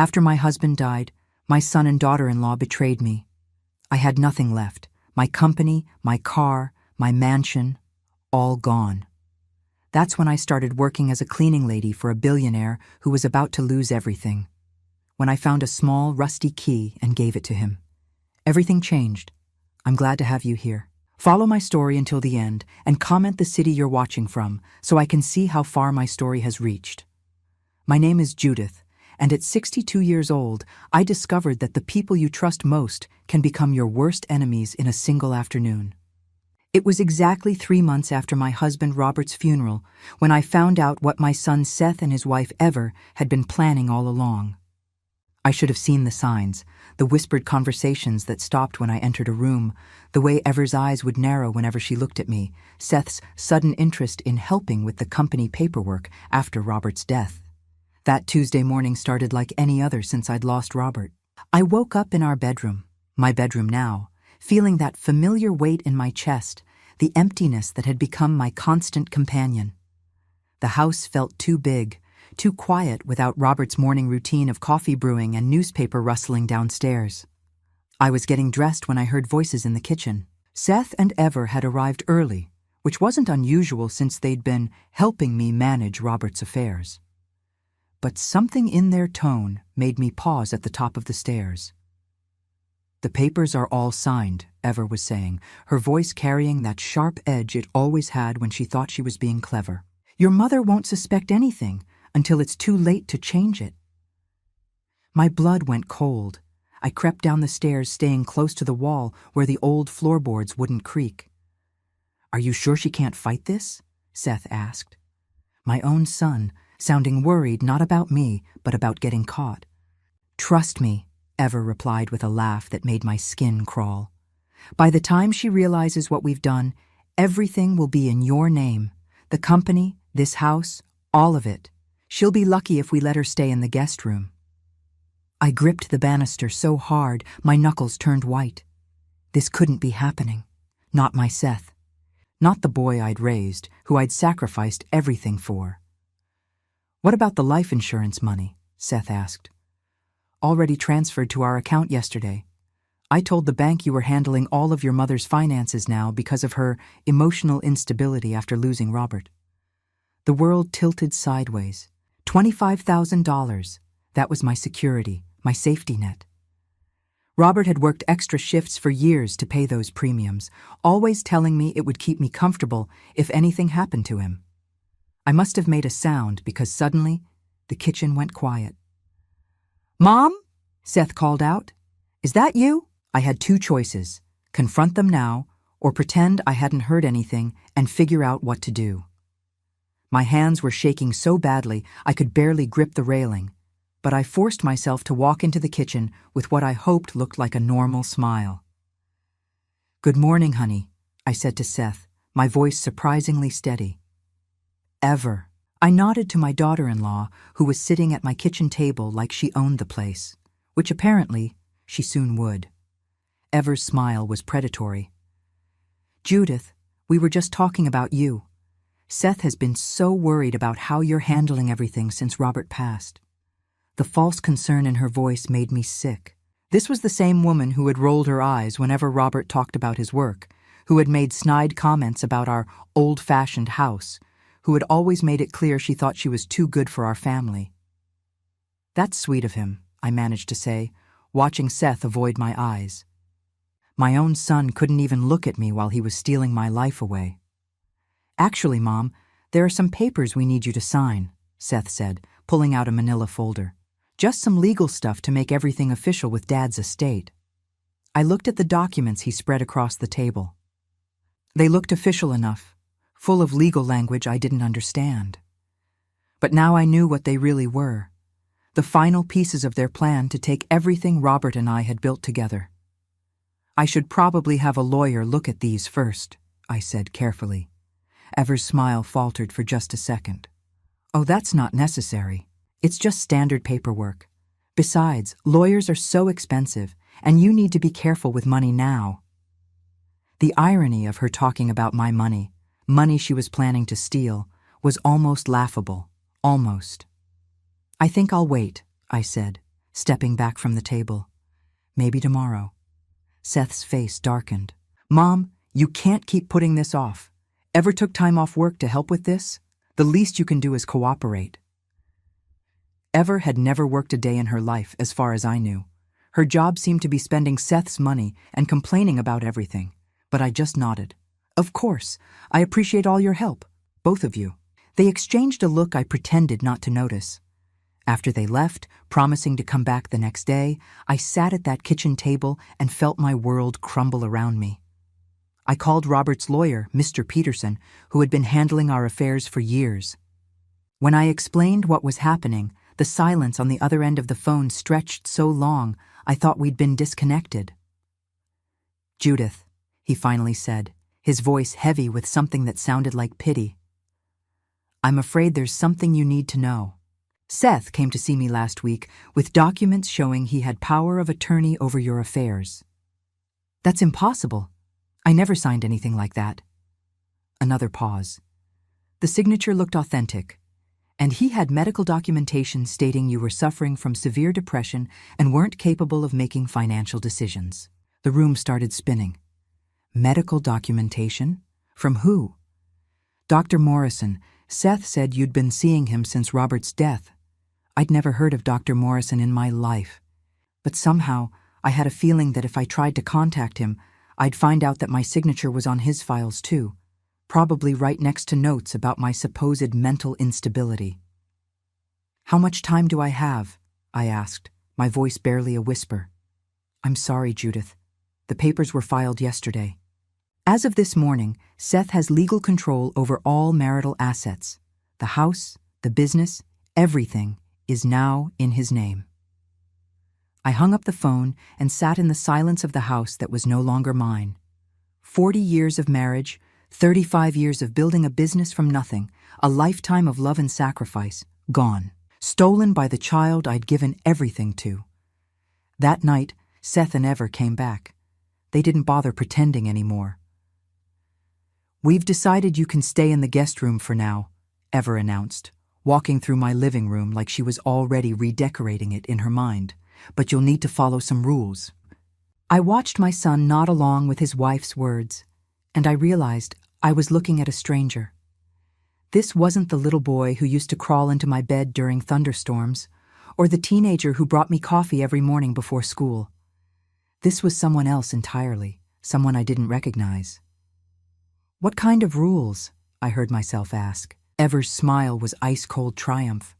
After my husband died, my son and daughter-in-law betrayed me. I had nothing left. My company, my car, my mansion, all gone. That's when I started working as a cleaning lady for a billionaire who was about to lose everything. When I found a small, rusty key and gave it to him. Everything changed. I'm glad to have you here. Follow my story until the end and comment the city you're watching from so I can see how far my story has reached. My name is Judith, and at 62 years old, I discovered that the people you trust most can become your worst enemies in a single afternoon. It was exactly 3 months after my husband Robert's funeral when I found out what my son Seth and his wife Ever had been planning all along. I should have seen the signs, the whispered conversations that stopped when I entered a room, the way Ever's eyes would narrow whenever she looked at me, Seth's sudden interest in helping with the company paperwork after Robert's death. That Tuesday morning started like any other since I'd lost Robert. I woke up in our bedroom, my bedroom now, feeling that familiar weight in my chest, the emptiness that had become my constant companion. The house felt too big, too quiet without Robert's morning routine of coffee brewing and newspaper rustling downstairs. I was getting dressed when I heard voices in the kitchen. Seth and Ever had arrived early, which wasn't unusual since they'd been helping me manage Robert's affairs. But something in their tone made me pause at the top of the stairs. "The papers are all signed," Ever was saying, her voice carrying that sharp edge it always had when she thought she was being clever. "Your mother won't suspect anything until it's too late to change it." My blood went cold. I crept down the stairs, staying close to the wall where the old floorboards wouldn't creak. "Are you sure she can't fight this?" Seth asked. My own son, sounding worried not about me, but about getting caught. "Trust me," Ever replied with a laugh that made my skin crawl. "By the time she realizes what we've done, everything will be in your name. The company, this house, all of it. She'll be lucky if we let her stay in the guest room." I gripped the banister so hard, my knuckles turned white. This couldn't be happening. Not my Seth. Not the boy I'd raised, who I'd sacrificed everything for. "What about the life insurance money?" Seth asked. "Already transferred to our account yesterday. I told the bank you were handling all of your mother's finances now because of her emotional instability after losing Robert." The world tilted sideways. $25,000. That was my security, my safety net. Robert had worked extra shifts for years to pay those premiums, always telling me it would keep me comfortable if anything happened to him. I must have made a sound because suddenly the kitchen went quiet. "Mom?" Seth called out. "Is that you?" I had two choices, confront them now or pretend I hadn't heard anything and figure out what to do. My hands were shaking so badly I could barely grip the railing, but I forced myself to walk into the kitchen with what I hoped looked like a normal smile. "Good morning, honey," I said to Seth, my voice surprisingly steady. "Ever." I nodded to my daughter-in-law, who was sitting at my kitchen table like she owned the place, which apparently she soon would. Ever's smile was predatory. "Judith, we were just talking about you. Seth has been so worried about how you're handling everything since Robert passed." The false concern in her voice made me sick. This was the same woman who had rolled her eyes whenever Robert talked about his work, who had made snide comments about our old-fashioned house, who had always made it clear she thought she was too good for our family. "That's sweet of him," I managed to say, watching Seth avoid my eyes. My own son couldn't even look at me while he was stealing my life away. "Actually, Mom, there are some papers we need you to sign," Seth said, pulling out a manila folder. "Just some legal stuff to make everything official with Dad's estate." I looked at the documents he spread across the table. They looked official enough, full of legal language I didn't understand. But now I knew what they really were, the final pieces of their plan to take everything Robert and I had built together. "I should probably have a lawyer look at these first," I said carefully. Ever's smile faltered for just a second. "Oh, that's not necessary. It's just standard paperwork. Besides, lawyers are so expensive, and you need to be careful with money now." The irony of her talking about my money she was planning to steal, was almost laughable. Almost. "I think I'll wait," I said, stepping back from the table. Maybe tomorrow. Seth's face darkened. Mom, you can't keep putting this off. Ever took time off work to help with this? The least you can do is cooperate. Ever had never worked a day in her life, as far as I knew. Her job seemed to be spending Seth's money and complaining about everything, but I just nodded. Of course, I appreciate all your help, both of you. They exchanged a look I pretended not to notice. After they left, promising to come back the next day, I sat at that kitchen table and felt my world crumble around me. I called Robert's lawyer, Mr. Peterson, who had been handling our affairs for years. When I explained what was happening, the silence on the other end of the phone stretched so long, I thought we'd been disconnected. Judith, he finally said, his voice heavy with something that sounded like pity. I'm afraid there's something you need to know. Seth came to see me last week with documents showing he had power of attorney over your affairs. That's impossible. I never signed anything like that. Another pause. The signature looked authentic, and he had medical documentation stating you were suffering from severe depression and weren't capable of making financial decisions. The room started spinning. Medical documentation? From who? Dr. Morrison. Seth said you'd been seeing him since Robert's death. I'd never heard of Dr. Morrison in my life. But somehow, I had a feeling that if I tried to contact him, I'd find out that my signature was on his files too, probably right next to notes about my supposed mental instability. How much time do I have? I asked, my voice barely a whisper. I'm sorry, Judith. The papers were filed yesterday. As of this morning, Seth has legal control over all marital assets. The house, the business, everything is now in his name. I hung up the phone and sat in the silence of the house that was no longer mine. 40 years of marriage, 35 years of building a business from nothing, a lifetime of love and sacrifice, gone. Stolen by the child I'd given everything to. That night, Seth and Ever came back. They didn't bother pretending anymore. We've decided you can stay in the guest room for now, Ever announced, walking through my living room like she was already redecorating it in her mind. But you'll need to follow some rules. I watched my son nod along with his wife's words, and I realized I was looking at a stranger. This wasn't the little boy who used to crawl into my bed during thunderstorms, or the teenager who brought me coffee every morning before school. This was someone else entirely, someone I didn't recognize. What kind of rules? I heard myself ask. Ever's smile was ice-cold triumph.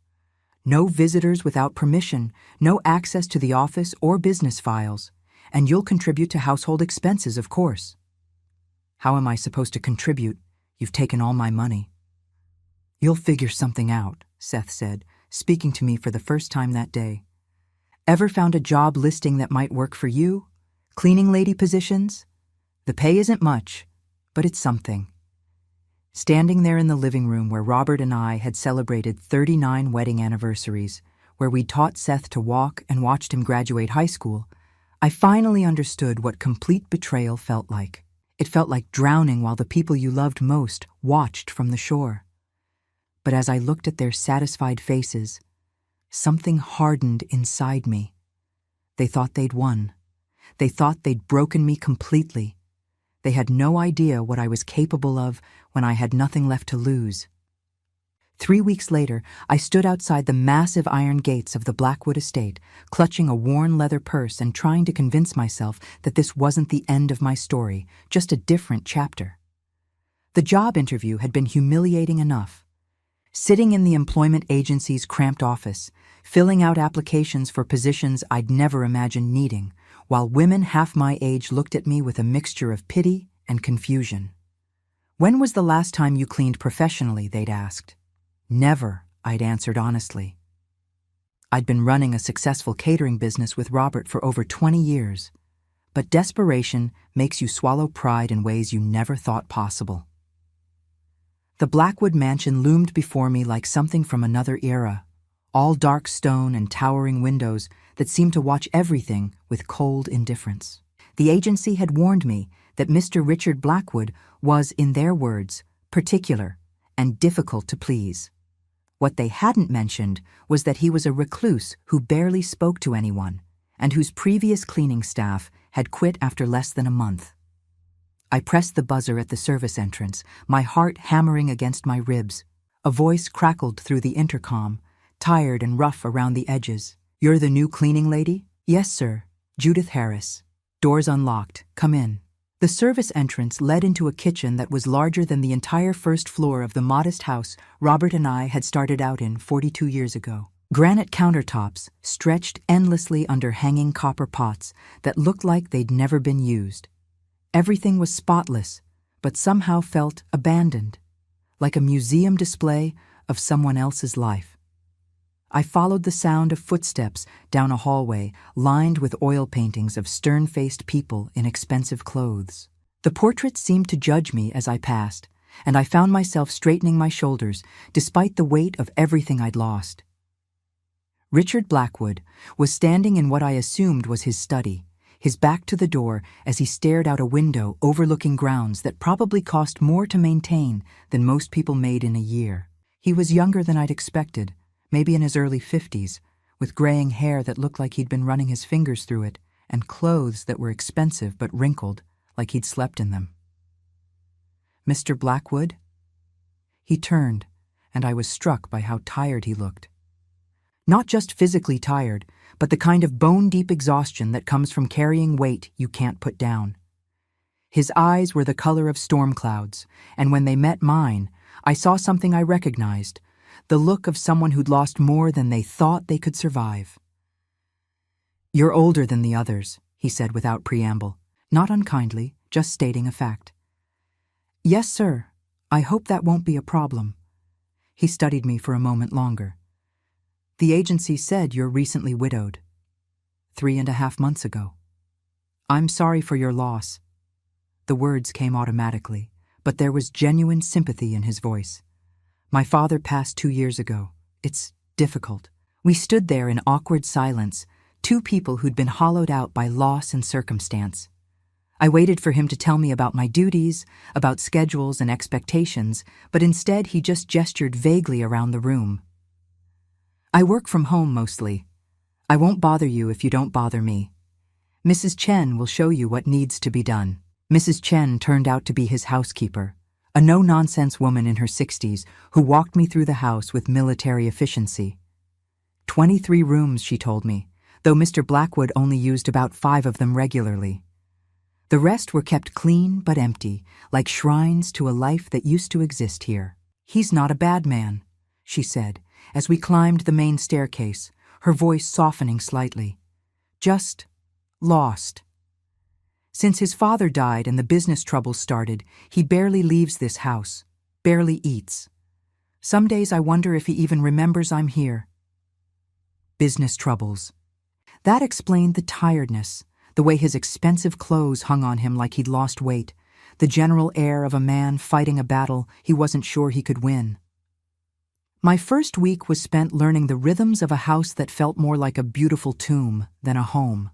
No visitors without permission, no access to the office or business files, and you'll contribute to household expenses, of course. How am I supposed to contribute? You've taken all my money. You'll figure something out, Seth said, speaking to me for the first time that day. Ever found a job listing that might work for you? Cleaning lady positions? The pay isn't much, but it's something. Standing there in the living room where Robert and I had celebrated 39 wedding anniversaries, where we'd taught Seth to walk and watched him graduate high school, I finally understood what complete betrayal felt like. It felt like drowning while the people you loved most watched from the shore. But as I looked at their satisfied faces, something hardened inside me. They thought they'd won. They thought they'd broken me completely. They had no idea what I was capable of when I had nothing left to lose. 3 weeks later, I stood outside the massive iron gates of the Blackwood estate, clutching a worn leather purse and trying to convince myself that this wasn't the end of my story, just a different chapter. The job interview had been humiliating enough. Sitting in the employment agency's cramped office, filling out applications for positions I'd never imagined needing, while women half my age looked at me with a mixture of pity and confusion. When was the last time you cleaned professionally, they'd asked. Never, I'd answered honestly. I'd been running a successful catering business with Robert for over 20 years, but desperation makes you swallow pride in ways you never thought possible. The Blackwood mansion loomed before me like something from another era, all dark stone and towering windows that seemed to watch everything with cold indifference. The agency had warned me that Mr. Richard Blackwood was, in their words, particular and difficult to please. What they hadn't mentioned was that he was a recluse who barely spoke to anyone, and whose previous cleaning staff had quit after less than a month. I pressed the buzzer at the service entrance, my heart hammering against my ribs. A voice crackled through the intercom, tired and rough around the edges. "You're the new cleaning lady?" "Yes, sir. Judith Harris." "Doors unlocked. Come in." The service entrance led into a kitchen that was larger than the entire first floor of the modest house Robert and I had started out in 42 years ago. Granite countertops stretched endlessly under hanging copper pots that looked like they'd never been used. Everything was spotless, but somehow felt abandoned, like a museum display of someone else's life. I followed the sound of footsteps down a hallway lined with oil paintings of stern-faced people in expensive clothes. The portraits seemed to judge me as I passed, and I found myself straightening my shoulders despite the weight of everything I'd lost. Richard Blackwood was standing in what I assumed was his study, his back to the door as he stared out a window overlooking grounds that probably cost more to maintain than most people made in a year. He was younger than I'd expected, maybe in his early 50s, with graying hair that looked like he'd been running his fingers through it, and clothes that were expensive but wrinkled, like he'd slept in them. "Mr. Blackwood?" He turned, and I was struck by how tired he looked. Not just physically tired, but the kind of bone-deep exhaustion that comes from carrying weight you can't put down. His eyes were the color of storm clouds, and when they met mine, I saw something I recognized, the look of someone who'd lost more than they thought they could survive. "You're older than the others," he said without preamble, not unkindly, just stating a fact. "Yes, sir. I hope that won't be a problem." He studied me for a moment longer. "The agency said you're recently widowed. 3.5 months ago. I'm sorry for your loss." The words came automatically, but there was genuine sympathy in his voice. "My father passed 2 years ago. It's difficult." We stood there in awkward silence, two people who'd been hollowed out by loss and circumstance. I waited for him to tell me about my duties, about schedules and expectations, but instead he just gestured vaguely around the room. "I work from home mostly. I won't bother you if you don't bother me. Mrs. Chen will show you what needs to be done." Mrs. Chen turned out to be his housekeeper, a no-nonsense woman in her 60s who walked me through the house with military efficiency. 23 rooms, she told me, though Mr. Blackwood only used about 5 of them regularly. The rest were kept clean but empty, like shrines to a life that used to exist here. "He's not a bad man," she said, as we climbed the main staircase, her voice softening slightly. "Just lost. Since his father died and the business troubles started, he barely leaves this house, barely eats. Some days I wonder if he even remembers I'm here." Business troubles. That explained the tiredness, the way his expensive clothes hung on him like he'd lost weight, the general air of a man fighting a battle he wasn't sure he could win. My first week was spent learning the rhythms of a house that felt more like a beautiful tomb than a home.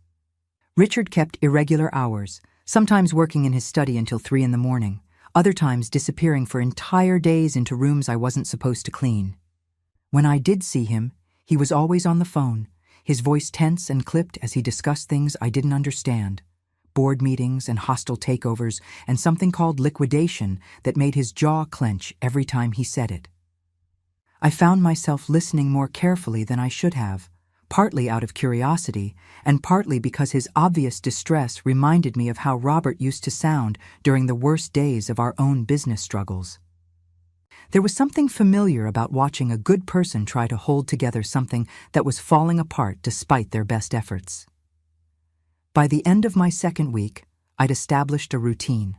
Richard kept irregular hours, sometimes working in his study until 3 in the morning, other times disappearing for entire days into rooms I wasn't supposed to clean. When I did see him, he was always on the phone, his voice tense and clipped as he discussed things I didn't understand, board meetings and hostile takeovers, and something called liquidation that made his jaw clench every time he said it. I found myself listening more carefully than I should have, partly out of curiosity, and partly because his obvious distress reminded me of how Robert used to sound during the worst days of our own business struggles. There was something familiar about watching a good person try to hold together something that was falling apart despite their best efforts. By the end of my second week, I'd established a routine.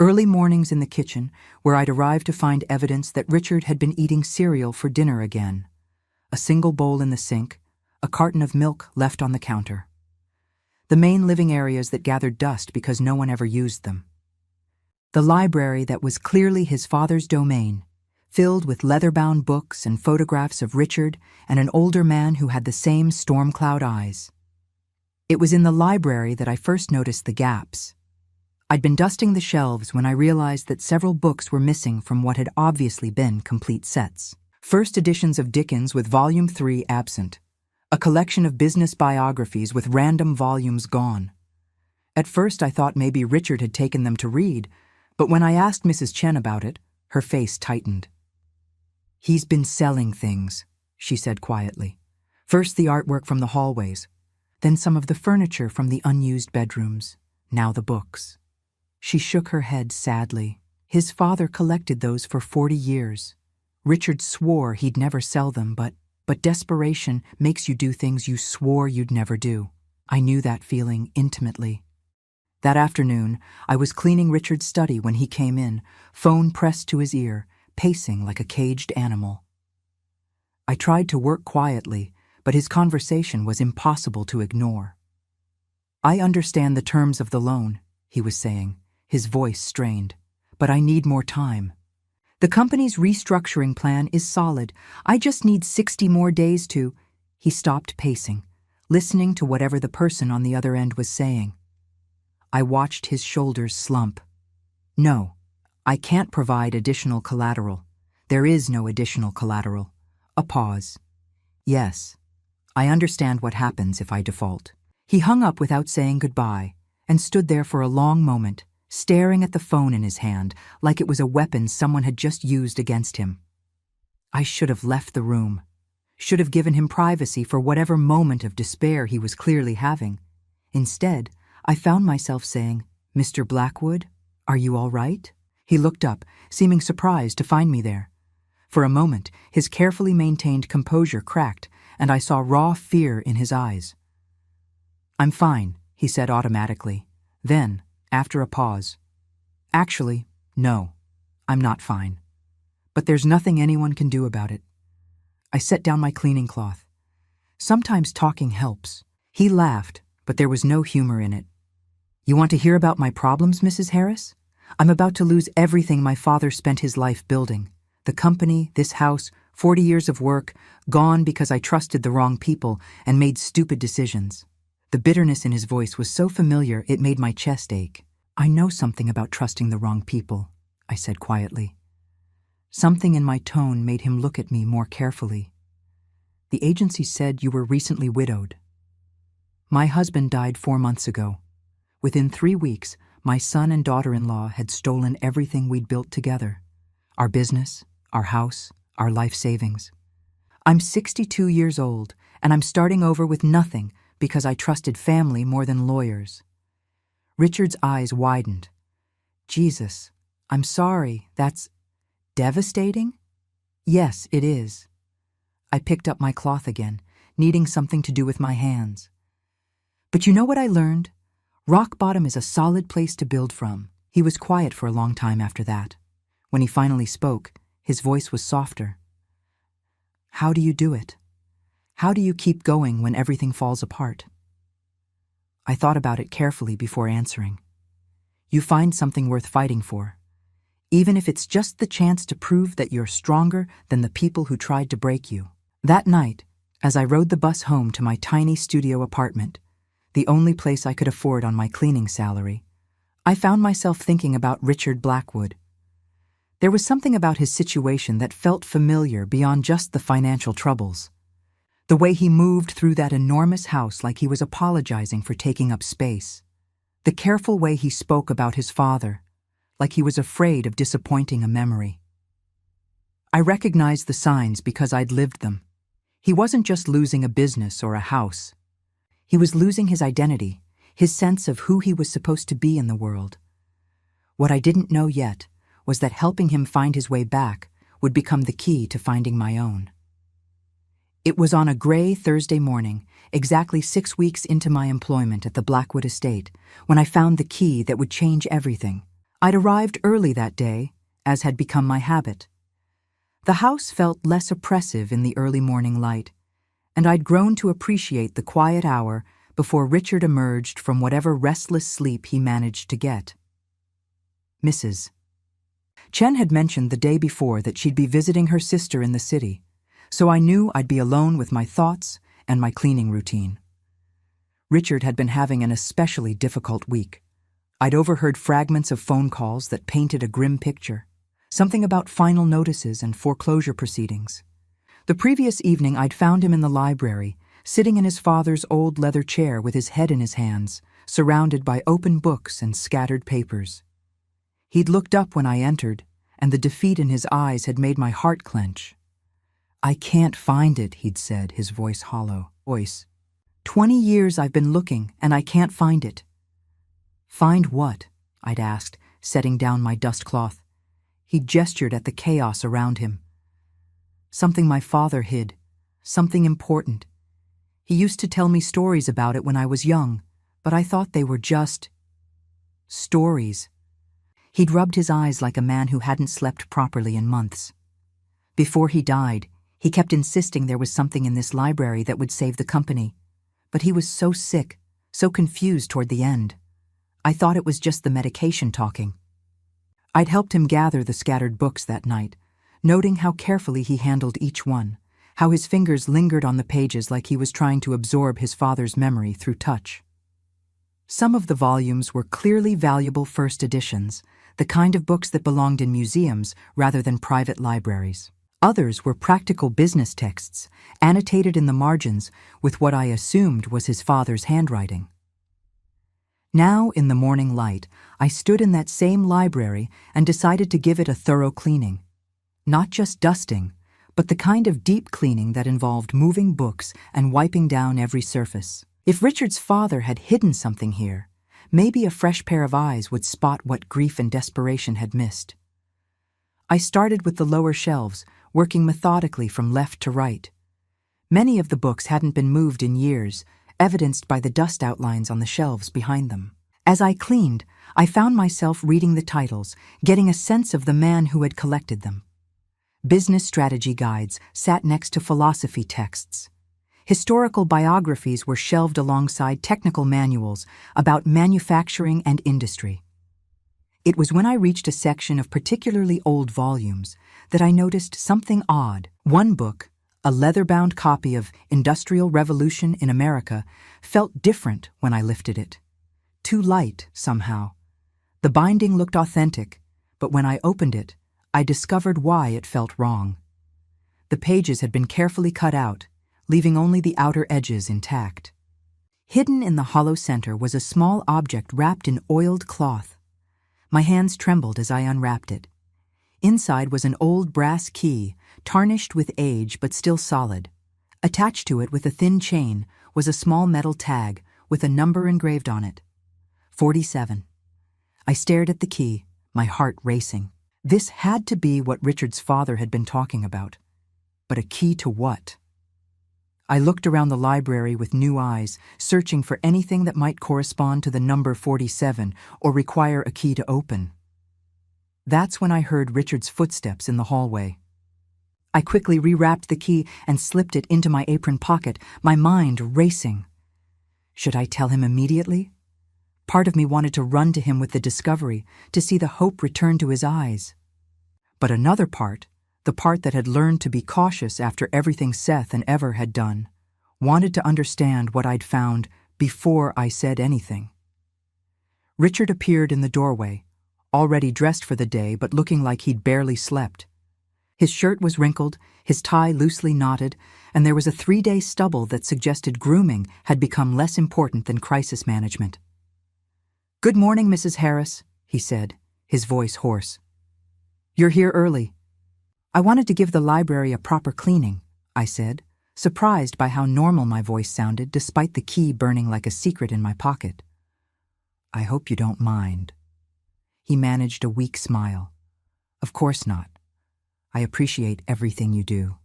Early mornings in the kitchen, where I'd arrived to find evidence that Richard had been eating cereal for dinner again. A single bowl in the sink, a carton of milk left on the counter. The main living areas that gathered dust because no one ever used them. The library that was clearly his father's domain, filled with leather-bound books and photographs of Richard and an older man who had the same storm cloud eyes. It was in the library that I first noticed the gaps. I'd been dusting the shelves when I realized that several books were missing from what had obviously been complete sets. First editions of Dickens with Volume 3 absent. A collection of business biographies with random volumes gone. At first I thought maybe Richard had taken them to read, but when I asked Mrs. Chen about it, her face tightened. "He's been selling things," she said quietly. "First the artwork from the hallways, then some of the furniture from the unused bedrooms, now the books." She shook her head sadly. His father collected those for 40 years. Richard swore he'd never sell them, but desperation makes you do things you swore you'd never do. I knew that feeling intimately. That afternoon, I was cleaning Richard's study when he came in, phone pressed to his ear, pacing like a caged animal. I tried to work quietly, but his conversation was impossible to ignore. "I understand the terms of the loan," he was saying, his voice strained, "but I need more time. The company's restructuring plan is solid. I just need 60 more days to—" He stopped pacing, listening to whatever the person on the other end was saying. I watched his shoulders slump. "No, I can't provide additional collateral. There is no additional collateral." A pause. "Yes, I understand what happens if I default." He hung up without saying goodbye and stood there for a long moment, staring at the phone in his hand like it was a weapon someone had just used against him. I should have left the room, should have given him privacy for whatever moment of despair he was clearly having. Instead, I found myself saying, "Mr. Blackwood, are you all right?" He looked up, seeming surprised to find me there. For a moment, his carefully maintained composure cracked, and I saw raw fear in his eyes. "I'm fine," he said automatically. Then, after a pause, "Actually, no, I'm not fine. But there's nothing anyone can do about it." I set down my cleaning cloth. "Sometimes talking helps." He laughed, but there was no humor in it. "You want to hear about my problems, Mrs. Harris? I'm about to lose everything my father spent his life building. The company, this house, 40 years of work, gone because I trusted the wrong people and made stupid decisions." The bitterness in his voice was so familiar it made my chest ache. "I know something about trusting the wrong people," I said quietly. Something in my tone made him look at me more carefully. "The agency said you were recently widowed." "My husband died 4 months ago. Within 3 weeks, my son and daughter-in-law had stolen everything we'd built together. Our business, our house, our life savings. I'm 62 years old, and I'm starting over with nothing because I trusted family more than lawyers." Richard's eyes widened. "Jesus, I'm sorry, that's devastating?" "Yes, it is." I picked up my cloth again, needing something to do with my hands. "But you know what I learned? Rock bottom is a solid place to build from." He was quiet for a long time after that. When he finally spoke, his voice was softer. "How do you do it? How do you keep going when everything falls apart?" I thought about it carefully before answering. "You find something worth fighting for, even if it's just the chance to prove that you're stronger than the people who tried to break you." That night, as I rode the bus home to my tiny studio apartment, the only place I could afford on my cleaning salary, I found myself thinking about Richard Blackwood. There was something about his situation that felt familiar beyond just the financial troubles. The way he moved through that enormous house like he was apologizing for taking up space. The careful way he spoke about his father, like he was afraid of disappointing a memory. I recognized the signs because I'd lived them. He wasn't just losing a business or a house. He was losing his identity, his sense of who he was supposed to be in the world. What I didn't know yet was that helping him find his way back would become the key to finding my own. It was on a gray Thursday morning, exactly 6 weeks into my employment at the Blackwood estate, when I found the key that would change everything. I'd arrived early that day, as had become my habit. The house felt less oppressive in the early morning light, and I'd grown to appreciate the quiet hour before Richard emerged from whatever restless sleep he managed to get. Mrs. Chen had mentioned the day before that she'd be visiting her sister in the city, so I knew I'd be alone with my thoughts and my cleaning routine. Richard had been having an especially difficult week. I'd overheard fragments of phone calls that painted a grim picture, something about final notices and foreclosure proceedings. The previous evening I'd found him in the library, sitting in his father's old leather chair with his head in his hands, surrounded by open books and scattered papers. He'd looked up when I entered, and the defeat in his eyes had made my heart clench. "I can't find it," he'd said, his voice hollow. 20 years I've been looking, and I can't find it." "Find what?" I'd asked, setting down my dustcloth. He gestured at the chaos around him. "Something my father hid. Something important. He used to tell me stories about it when I was young, but I thought they were just stories." He'd rubbed his eyes like a man who hadn't slept properly in months. Before he died, he kept insisting there was something in this library that would save the company. But he was so sick, so confused toward the end. I thought it was just the medication talking. I'd helped him gather the scattered books that night, noting how carefully he handled each one, how his fingers lingered on the pages like he was trying to absorb his father's memory through touch. Some of the volumes were clearly valuable first editions, the kind of books that belonged in museums rather than private libraries. Others were practical business texts, annotated in the margins with what I assumed was his father's handwriting. Now, in the morning light, I stood in that same library and decided to give it a thorough cleaning. Not just dusting, but the kind of deep cleaning that involved moving books and wiping down every surface. If Richard's father had hidden something here, maybe a fresh pair of eyes would spot what grief and desperation had missed. I started with the lower shelves, working methodically from left to right. Many of the books hadn't been moved in years, evidenced by the dust outlines on the shelves behind them. As I cleaned, I found myself reading the titles, getting a sense of the man who had collected them. Business strategy guides sat next to philosophy texts. Historical biographies were shelved alongside technical manuals about manufacturing and industry. It was when I reached a section of particularly old volumes that I noticed something odd. One book, a leather-bound copy of Industrial Revolution in America, felt different when I lifted it. Too light, somehow. The binding looked authentic, but when I opened it, I discovered why it felt wrong. The pages had been carefully cut out, leaving only the outer edges intact. Hidden in the hollow center was a small object wrapped in oiled cloth. My hands trembled as I unwrapped it. Inside was an old brass key, tarnished with age but still solid. Attached to it with a thin chain was a small metal tag with a number engraved on it. 47. I stared at the key, my heart racing. This had to be what Richard's father had been talking about. But a key to what? I looked around the library with new eyes, searching for anything that might correspond to the number 47 or require a key to open. That's when I heard Richard's footsteps in the hallway. I quickly rewrapped the key and slipped it into my apron pocket, my mind racing. Should I tell him immediately? Part of me wanted to run to him with the discovery, to see the hope return to his eyes. But another part, the part that had learned to be cautious after everything Seth and Ever had done, wanted to understand what I'd found before I said anything. Richard appeared in the doorway, already dressed for the day but looking like he'd barely slept. His shirt was wrinkled, his tie loosely knotted, and there was a 3-day stubble that suggested grooming had become less important than crisis management. "Good morning, Mrs. Harris," he said, his voice hoarse. "You're here early." "I wanted to give the library a proper cleaning," I said, surprised by how normal my voice sounded despite the key burning like a secret in my pocket. "I hope you don't mind." He managed a weak smile. "Of course not. I appreciate everything you do."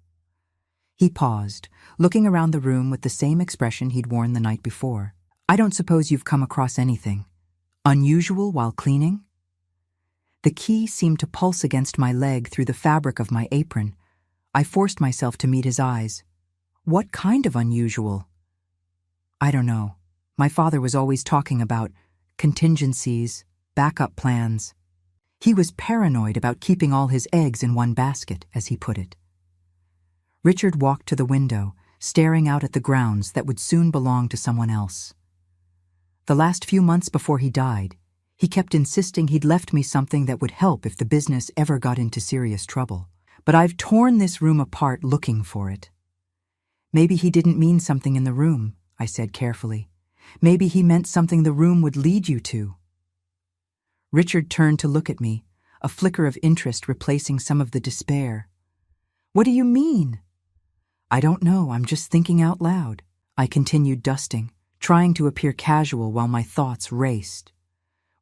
He paused, looking around the room with the same expression he'd worn the night before. "I don't suppose you've come across anything unusual while cleaning?" The key seemed to pulse against my leg through the fabric of my apron. I forced myself to meet his eyes. "What kind of unusual?" "I don't know. My father was always talking about contingencies, backup plans. He was paranoid about keeping all his eggs in one basket, as he put it." Richard walked to the window, staring out at the grounds that would soon belong to someone else. The last few months before he died, he kept insisting he'd left me something that would help if the business ever got into serious trouble. but I've torn this room apart looking for it. Maybe he didn't mean something in the room, I said carefully. Maybe he meant something the room would lead you to. Richard turned to look at me, a flicker of interest replacing some of the despair. What do you mean? I don't know, I'm just thinking out loud. I continued dusting, trying to appear casual while my thoughts raced.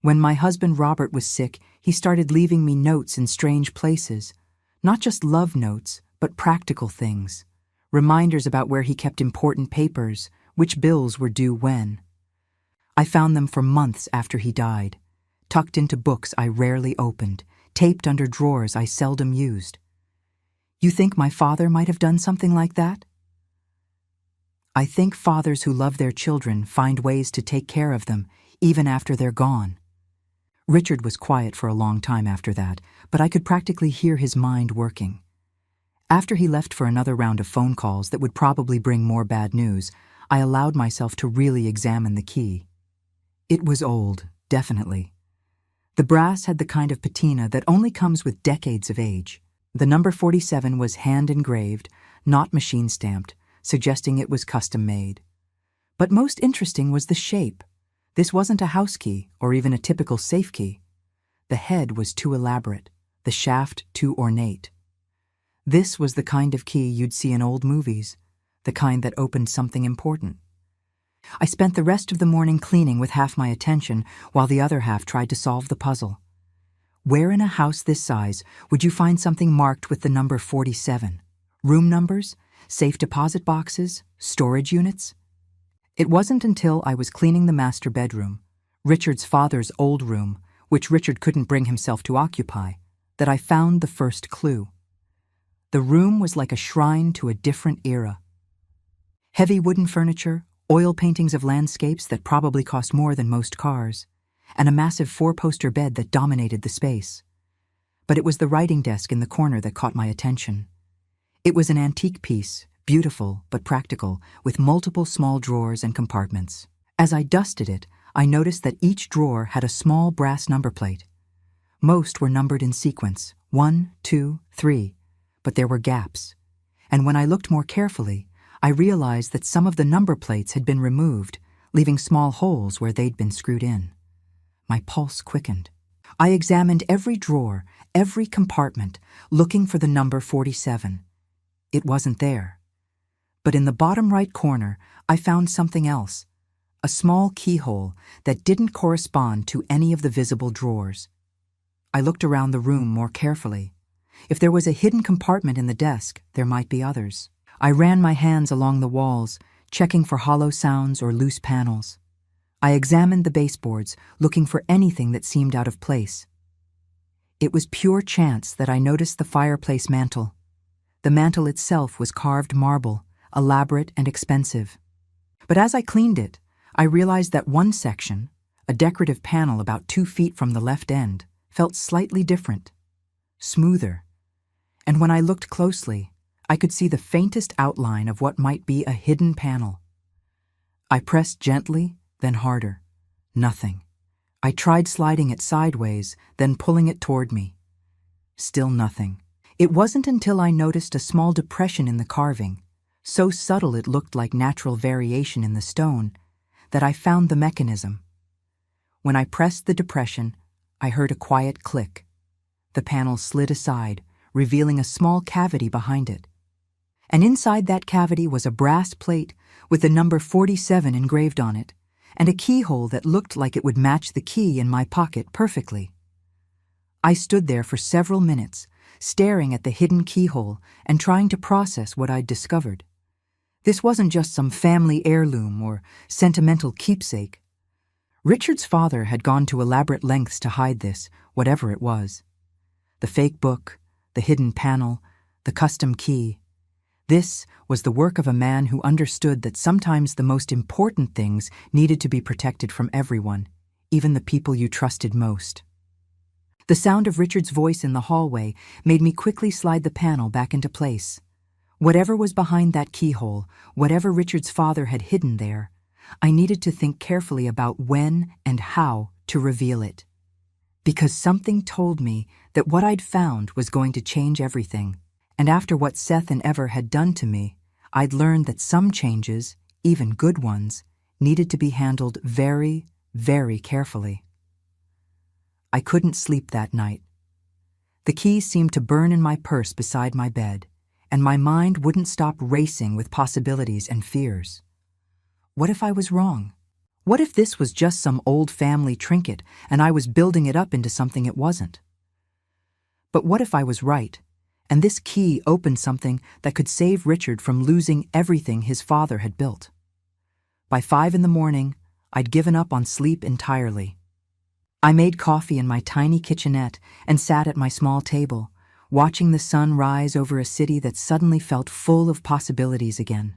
When my husband Robert was sick, he started leaving me notes in strange places. Not just love notes, but practical things. Reminders about where he kept important papers, which bills were due when. I found them for months after he died, tucked into books I rarely opened, taped under drawers I seldom used. You think my father might have done something like that? I think fathers who love their children find ways to take care of them, even after they're gone. Richard was quiet for a long time after that, but I could practically hear his mind working. After he left for another round of phone calls that would probably bring more bad news, I allowed myself to really examine the key. It was old, definitely. The brass had the kind of patina that only comes with decades of age. The number 47 was hand-engraved, not machine-stamped, suggesting it was custom-made. But most interesting was the shape. This wasn't a house key or even a typical safe key. The head was too elaborate, the shaft too ornate. This was the kind of key you'd see in old movies, the kind that opened something important. I spent the rest of the morning cleaning with half my attention while the other half tried to solve the puzzle. Where in a house this size would you find something marked with the number 47? Room numbers? Safe deposit boxes? Storage units? It wasn't until I was cleaning the master bedroom, Richard's father's old room, which Richard couldn't bring himself to occupy, that I found the first clue. The room was like a shrine to a different era. Heavy wooden furniture, oil paintings of landscapes that probably cost more than most cars, and a massive 4-poster bed that dominated the space. But it was the writing desk in the corner that caught my attention. It was an antique piece, beautiful but practical, with multiple small drawers and compartments. As I dusted it, I noticed that each drawer had a small brass number plate. Most were numbered in sequence, 1, 2, 3, but there were gaps. And when I looked more carefully, I realized that some of the number plates had been removed, leaving small holes where they'd been screwed in. My pulse quickened. I examined every drawer, every compartment, looking for the number 47. It wasn't there. But in the bottom right corner, I found something else, a small keyhole that didn't correspond to any of the visible drawers. I looked around the room more carefully. If there was a hidden compartment in the desk, there might be others. I ran my hands along the walls, checking for hollow sounds or loose panels. I examined the baseboards, looking for anything that seemed out of place. It was pure chance that I noticed the fireplace mantel. The mantel itself was carved marble, elaborate and expensive. But as I cleaned it, I realized that one section, a decorative panel about 2 feet from the left end, felt slightly different, smoother. And when I looked closely, I could see the faintest outline of what might be a hidden panel. I pressed gently, then harder. Nothing. I tried sliding it sideways, then pulling it toward me. Still nothing. It wasn't until I noticed a small depression in the carving, so subtle it looked like natural variation in the stone, that I found the mechanism. When I pressed the depression, I heard a quiet click. The panel slid aside, revealing a small cavity behind it. And inside that cavity was a brass plate with the number 47 engraved on it, and a keyhole that looked like it would match the key in my pocket perfectly. I stood there for several minutes, staring at the hidden keyhole and trying to process what I'd discovered. This wasn't just some family heirloom or sentimental keepsake. Richard's father had gone to elaborate lengths to hide this, whatever it was. The fake book, the hidden panel, the custom key. This was the work of a man who understood that sometimes the most important things needed to be protected from everyone, even the people you trusted most. The sound of Richard's voice in the hallway made me quickly slide the panel back into place. Whatever was behind that keyhole, whatever Richard's father had hidden there, I needed to think carefully about when and how to reveal it. Because something told me that what I'd found was going to change everything, And after what Seth and Ever had done to me, I'd learned that some changes, even good ones, needed to be handled very, very carefully. I couldn't sleep that night. The keys seemed to burn in my purse beside my bed, and my mind wouldn't stop racing with possibilities and fears. What if I was wrong? What if this was just some old family trinket and I was building it up into something it wasn't? But what if I was right, and this key opened something that could save Richard from losing everything his father had built? By 5 a.m, I'd given up on sleep entirely. I made coffee in my tiny kitchenette and sat at my small table, watching the sun rise over a city that suddenly felt full of possibilities again.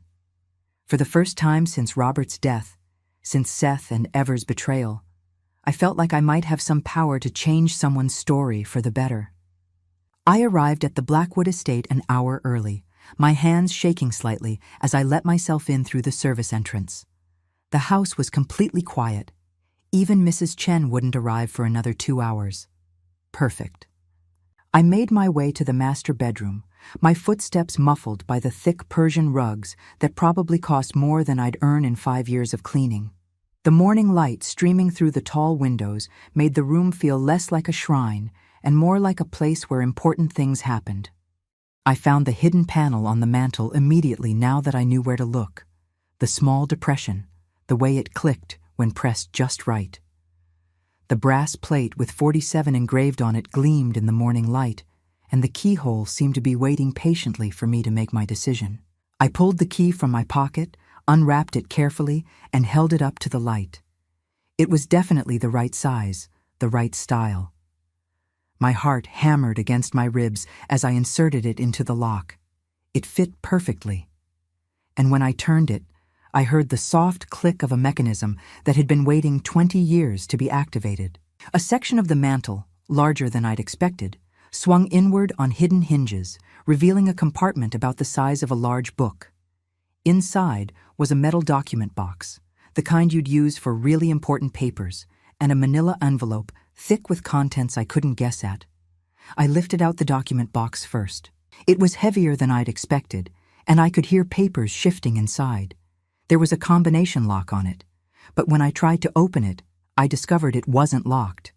For the first time since Robert's death, since Seth and Ever's betrayal, I felt like I might have some power to change someone's story for the better. I arrived at the Blackwood estate an hour early, my hands shaking slightly as I let myself in through the service entrance. The house was completely quiet. Even Mrs. Chen wouldn't arrive for another 2 hours. Perfect. I made my way to the master bedroom, my footsteps muffled by the thick Persian rugs that probably cost more than I'd earn in 5 years of cleaning. The morning light streaming through the tall windows made the room feel less like a shrine and more like a place where important things happened. I found the hidden panel on the mantel immediately now that I knew where to look. The small depression, the way it clicked when pressed just right. The brass plate with 47 engraved on it gleamed in the morning light, and the keyhole seemed to be waiting patiently for me to make my decision. I pulled the key from my pocket, unwrapped it carefully, and held it up to the light. It was definitely the right size, the right style. My heart hammered against my ribs as I inserted it into the lock. It fit perfectly. And when I turned it, I heard the soft click of a mechanism that had been waiting 20 years to be activated. A section of the mantel, larger than I'd expected, swung inward on hidden hinges, revealing a compartment about the size of a large book. Inside was a metal document box, the kind you'd use for really important papers, and a manila envelope thick with contents I couldn't guess at. I lifted out the document box first. It was heavier than I'd expected, and I could hear papers shifting inside. There was a combination lock on it, but when I tried to open it, I discovered it wasn't locked.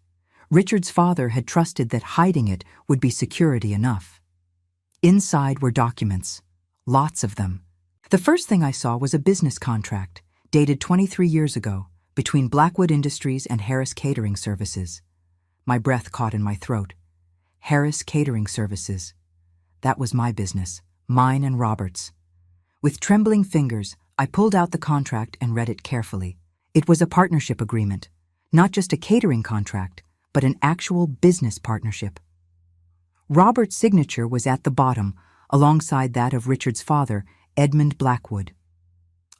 Richard's father had trusted that hiding it would be security enough. Inside were documents, lots of them. The first thing I saw was a business contract, dated 23 years ago, between Blackwood Industries and Harris Catering Services. My breath caught in my throat. Harris Catering Services. That was my business, mine and Robert's. With trembling fingers, I pulled out the contract and read it carefully. It was a partnership agreement, not just a catering contract, but an actual business partnership. Robert's signature was at the bottom, alongside that of Richard's father, Edmund Blackwood.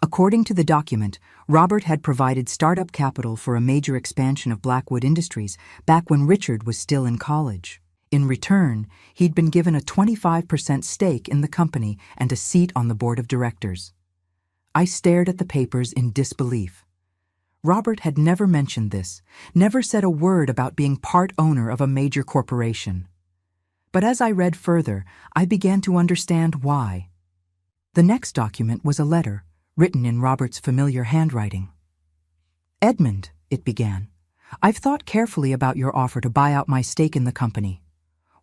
According to the document, Robert had provided startup capital for a major expansion of Blackwood Industries back when Richard was still in college. In return, he'd been given a 25% stake in the company and a seat on the board of directors. I stared at the papers in disbelief. Robert had never mentioned this, never said a word about being part owner of a major corporation. But as I read further, I began to understand why. The next document was a letter, written in Robert's familiar handwriting. "Edmund," it began, "I've thought carefully about your offer to buy out my stake in the company.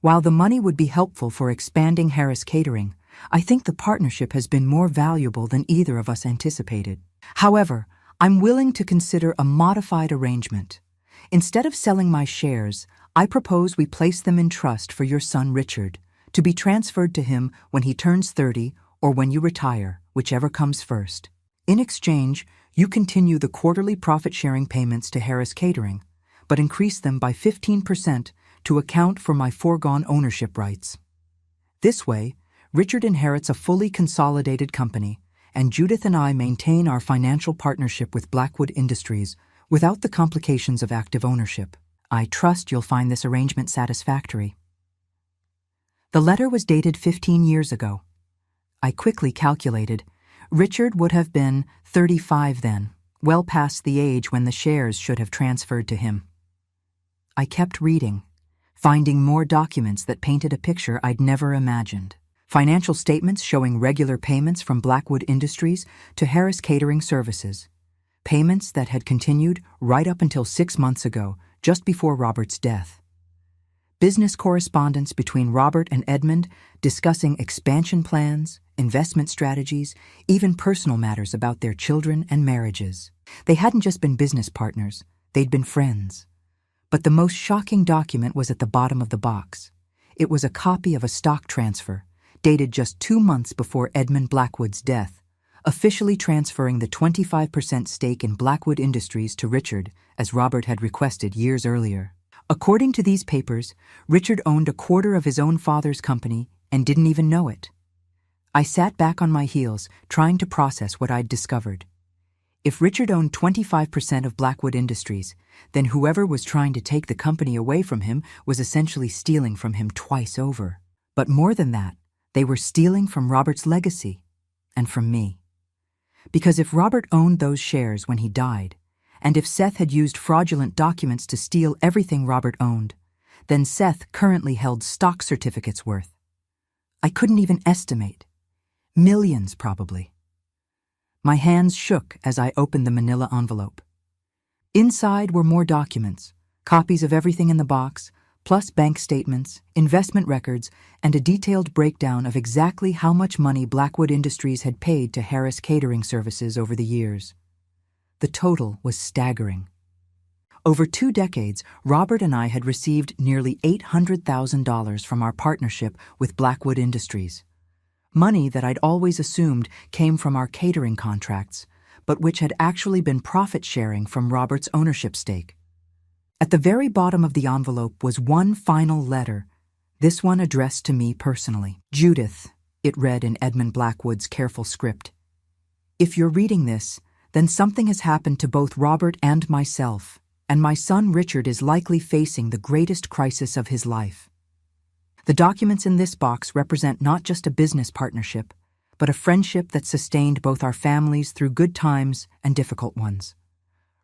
While the money would be helpful for expanding Harris Catering, I think the partnership has been more valuable than either of us anticipated. However, I'm willing to consider a modified arrangement. Instead of selling my shares, I propose we place them in trust for your son Richard, to be transferred to him when he turns 30 or when you retire, whichever comes first. In exchange, you continue the quarterly profit-sharing payments to Harris Catering, but increase them by 15% to account for my foregone ownership rights. This way, Richard inherits a fully consolidated company, and Judith and I maintain our financial partnership with Blackwood Industries without the complications of active ownership. I trust you'll find this arrangement satisfactory." The letter was dated 15 years ago. I quickly calculated. Richard would have been 35 then, well past the age when the shares should have transferred to him. I kept reading, finding more documents that painted a picture I'd never imagined. Financial statements showing regular payments from Blackwood Industries to Harris Catering Services. Payments that had continued right up until 6 months ago, just before Robert's death. Business correspondence between Robert and Edmund discussing expansion plans, investment strategies, even personal matters about their children and marriages. They hadn't just been business partners, they'd been friends. But the most shocking document was at the bottom of the box. It was a copy of a stock transfer, dated just 2 months before Edmund Blackwood's death, officially transferring the 25% stake in Blackwood Industries to Richard, as Robert had requested years earlier. According to these papers, Richard owned a quarter of his own father's company and didn't even know it. I sat back on my heels, trying to process what I'd discovered. If Richard owned 25% of Blackwood Industries, then whoever was trying to take the company away from him was essentially stealing from him twice over. But more than that, they were stealing from Robert's legacy, and from me. Because if Robert owned those shares when he died, and if Seth had used fraudulent documents to steal everything Robert owned, then Seth currently held stock certificates worth. I couldn't even estimate. Millions, probably. My hands shook as I opened the manila envelope. Inside were more documents, copies of everything in the box, plus bank statements, investment records, and a detailed breakdown of exactly how much money Blackwood Industries had paid to Harris Catering Services over the years. The total was staggering. Over 2 decades, Robert and I had received nearly $800,000 from our partnership with Blackwood Industries. Money that I'd always assumed came from our catering contracts, but which had actually been profit-sharing from Robert's ownership stake. At the very bottom of the envelope was one final letter, this one addressed to me personally. Judith, it read in Edmund Blackwood's careful script. If you're reading this, then something has happened to both Robert and myself, and my son Richard is likely facing the greatest crisis of his life. The documents in this box represent not just a business partnership, but a friendship that sustained both our families through good times and difficult ones.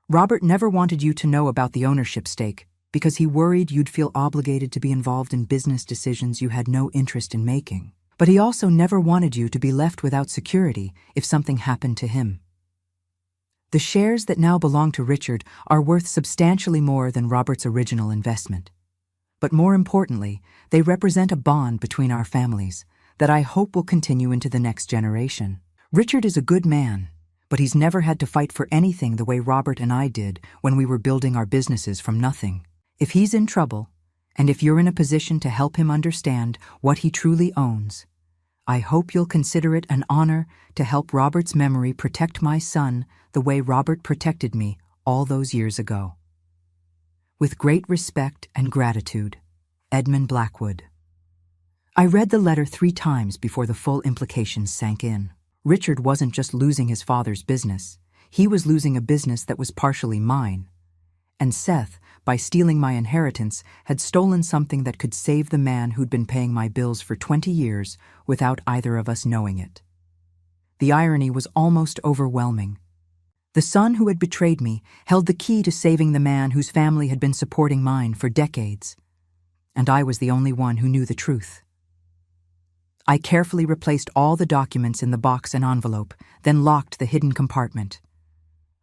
Robert never wanted you to know about the ownership stake because he worried you'd feel obligated to be involved in business decisions you had no interest in making. But he also never wanted you to be left without security if something happened to him. The shares that now belong to Richard are worth substantially more than Robert's original investment. But more importantly, they represent a bond between our families that I hope will continue into the next generation. Richard is a good man, but he's never had to fight for anything the way Robert and I did when we were building our businesses from nothing. If he's in trouble, and if you're in a position to help him understand what he truly owns, I hope you'll consider it an honor to help Robert's memory protect my son the way Robert protected me all those years ago. With great respect and gratitude, Edmund Blackwood. I read the letter 3 times before the full implications sank in. Richard wasn't just losing his father's business, he was losing a business that was partially mine. And Seth, by stealing my inheritance, had stolen something that could save the man who'd been paying my bills for 20 years without either of us knowing it. The irony was almost overwhelming. The son who had betrayed me held the key to saving the man whose family had been supporting mine for decades. And I was the only one who knew the truth. I carefully replaced all the documents in the box and envelope, then locked the hidden compartment.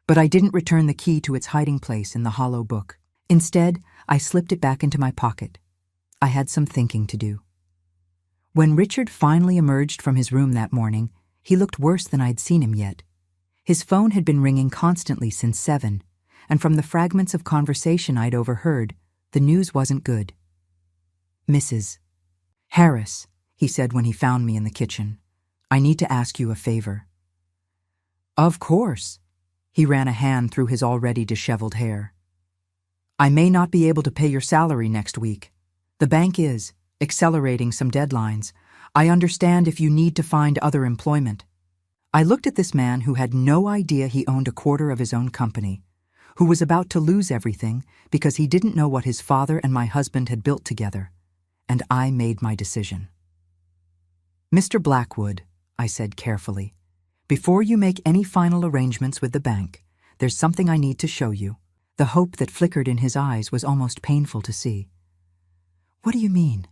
But I didn't return the key to its hiding place in the hollow book. Instead, I slipped it back into my pocket. I had some thinking to do. When Richard finally emerged from his room that morning, he looked worse than I'd seen him yet. His phone had been ringing constantly since 7, and from the fragments of conversation I'd overheard, the news wasn't good. Mrs. Harris, he said when he found me in the kitchen, I need to ask you a favor. Of course. He ran a hand through his already disheveled hair. I may not be able to pay your salary next week. The bank is accelerating some deadlines. I understand if you need to find other employment. I looked at this man who had no idea he owned a quarter of his own company, who was about to lose everything because he didn't know what his father and my husband had built together, and I made my decision. Mr. Blackwood, I said carefully, before you make any final arrangements with the bank, there's something I need to show you. The hope that flickered in his eyes was almost painful to see. What do you mean?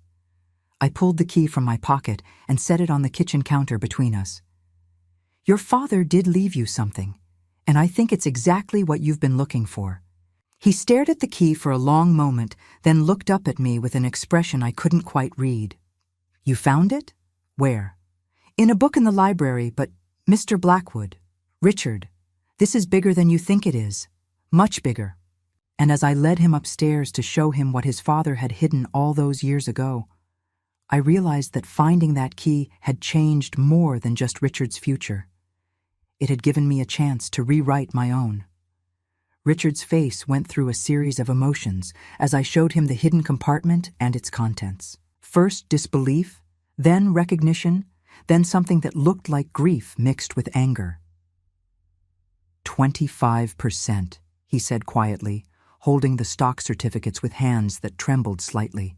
I pulled the key from my pocket and set it on the kitchen counter between us. Your father did leave you something, and I think it's exactly what you've been looking for. He stared at the key for a long moment, then looked up at me with an expression I couldn't quite read. You found it? Where? In a book in the library, but Mr. Blackwood, Richard, this is bigger than you think it is. Much bigger. And as I led him upstairs to show him what his father had hidden all those years ago, I realized that finding that key had changed more than just Richard's future. It had given me a chance to rewrite my own. Richard's face went through a series of emotions as I showed him the hidden compartment and its contents. First disbelief, then recognition, then something that looked like grief mixed with anger. 25%, he said quietly, holding the stock certificates with hands that trembled slightly.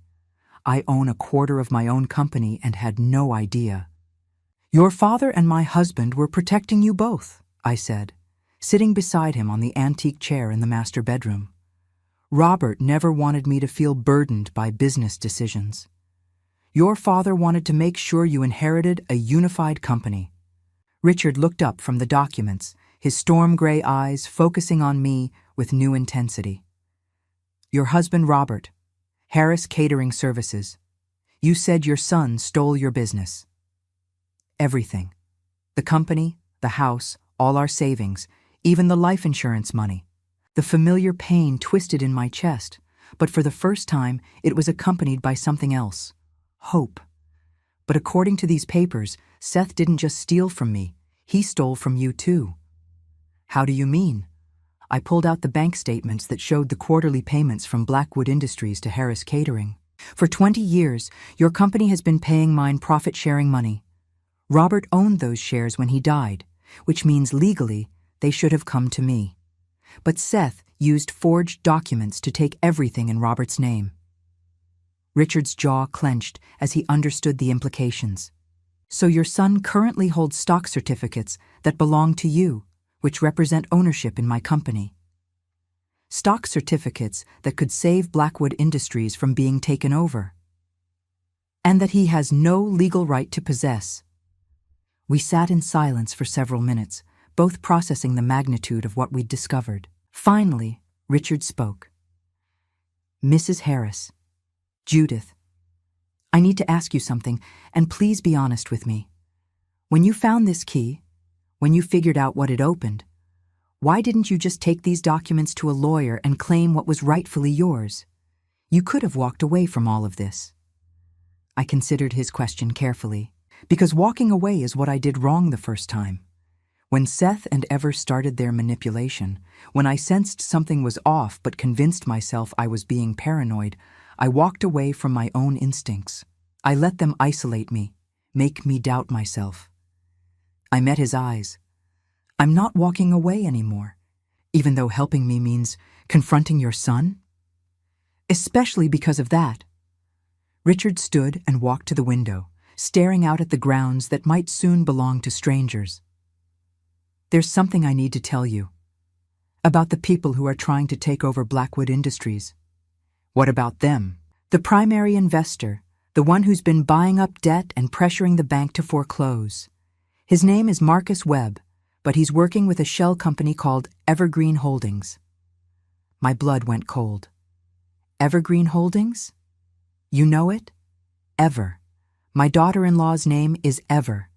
I own a quarter of my own company and had no idea. Your father and my husband were protecting you both, I said, sitting beside him on the antique chair in the master bedroom. Robert never wanted me to feel burdened by business decisions. Your father wanted to make sure you inherited a unified company. Richard looked up from the documents, his storm-gray eyes focusing on me with new intensity. Your husband, Robert, Harris Catering Services. You said your son stole your business. Everything. The company, the house, all our savings, even the life insurance money. The familiar pain twisted in my chest, but for the first time it was accompanied by something else. Hope. But according to these papers, Seth didn't just steal from me, he stole from you too. How do you mean? I pulled out the bank statements that showed the quarterly payments from Blackwood Industries to Harris Catering. For 20 years, your company has been paying mine profit-sharing money. Robert owned those shares when he died, which means legally they should have come to me. But Seth used forged documents to take everything in Robert's name. Richard's jaw clenched as he understood the implications. So your son currently holds stock certificates that belong to you, which represent ownership in my company. Stock certificates that could save Blackwood Industries from being taken over. And that he has no legal right to possess. We sat in silence for several minutes, both processing the magnitude of what we'd discovered. Finally, Richard spoke. Mrs. Harris, Judith, I need to ask you something, and please be honest with me. When you found this key, when you figured out what it opened, why didn't you just take these documents to a lawyer and claim what was rightfully yours? You could have walked away from all of this. I considered his question carefully, because walking away is what I did wrong the first time. When Seth and Ever started their manipulation, when I sensed something was off but convinced myself I was being paranoid, I walked away from my own instincts. I let them isolate me, make me doubt myself. I met his eyes. I'm not walking away anymore, even though helping me means confronting your son? Especially because of that. Richard stood and walked to the window, staring out at the grounds that might soon belong to strangers. There's something I need to tell you. About the people who are trying to take over Blackwood Industries. What about them? The primary investor, the one who's been buying up debt and pressuring the bank to foreclose. His name is Marcus Webb, but he's working with a shell company called Evergreen Holdings. My blood went cold. Evergreen Holdings? You know it? Ever. My daughter-in-law's name is Ever.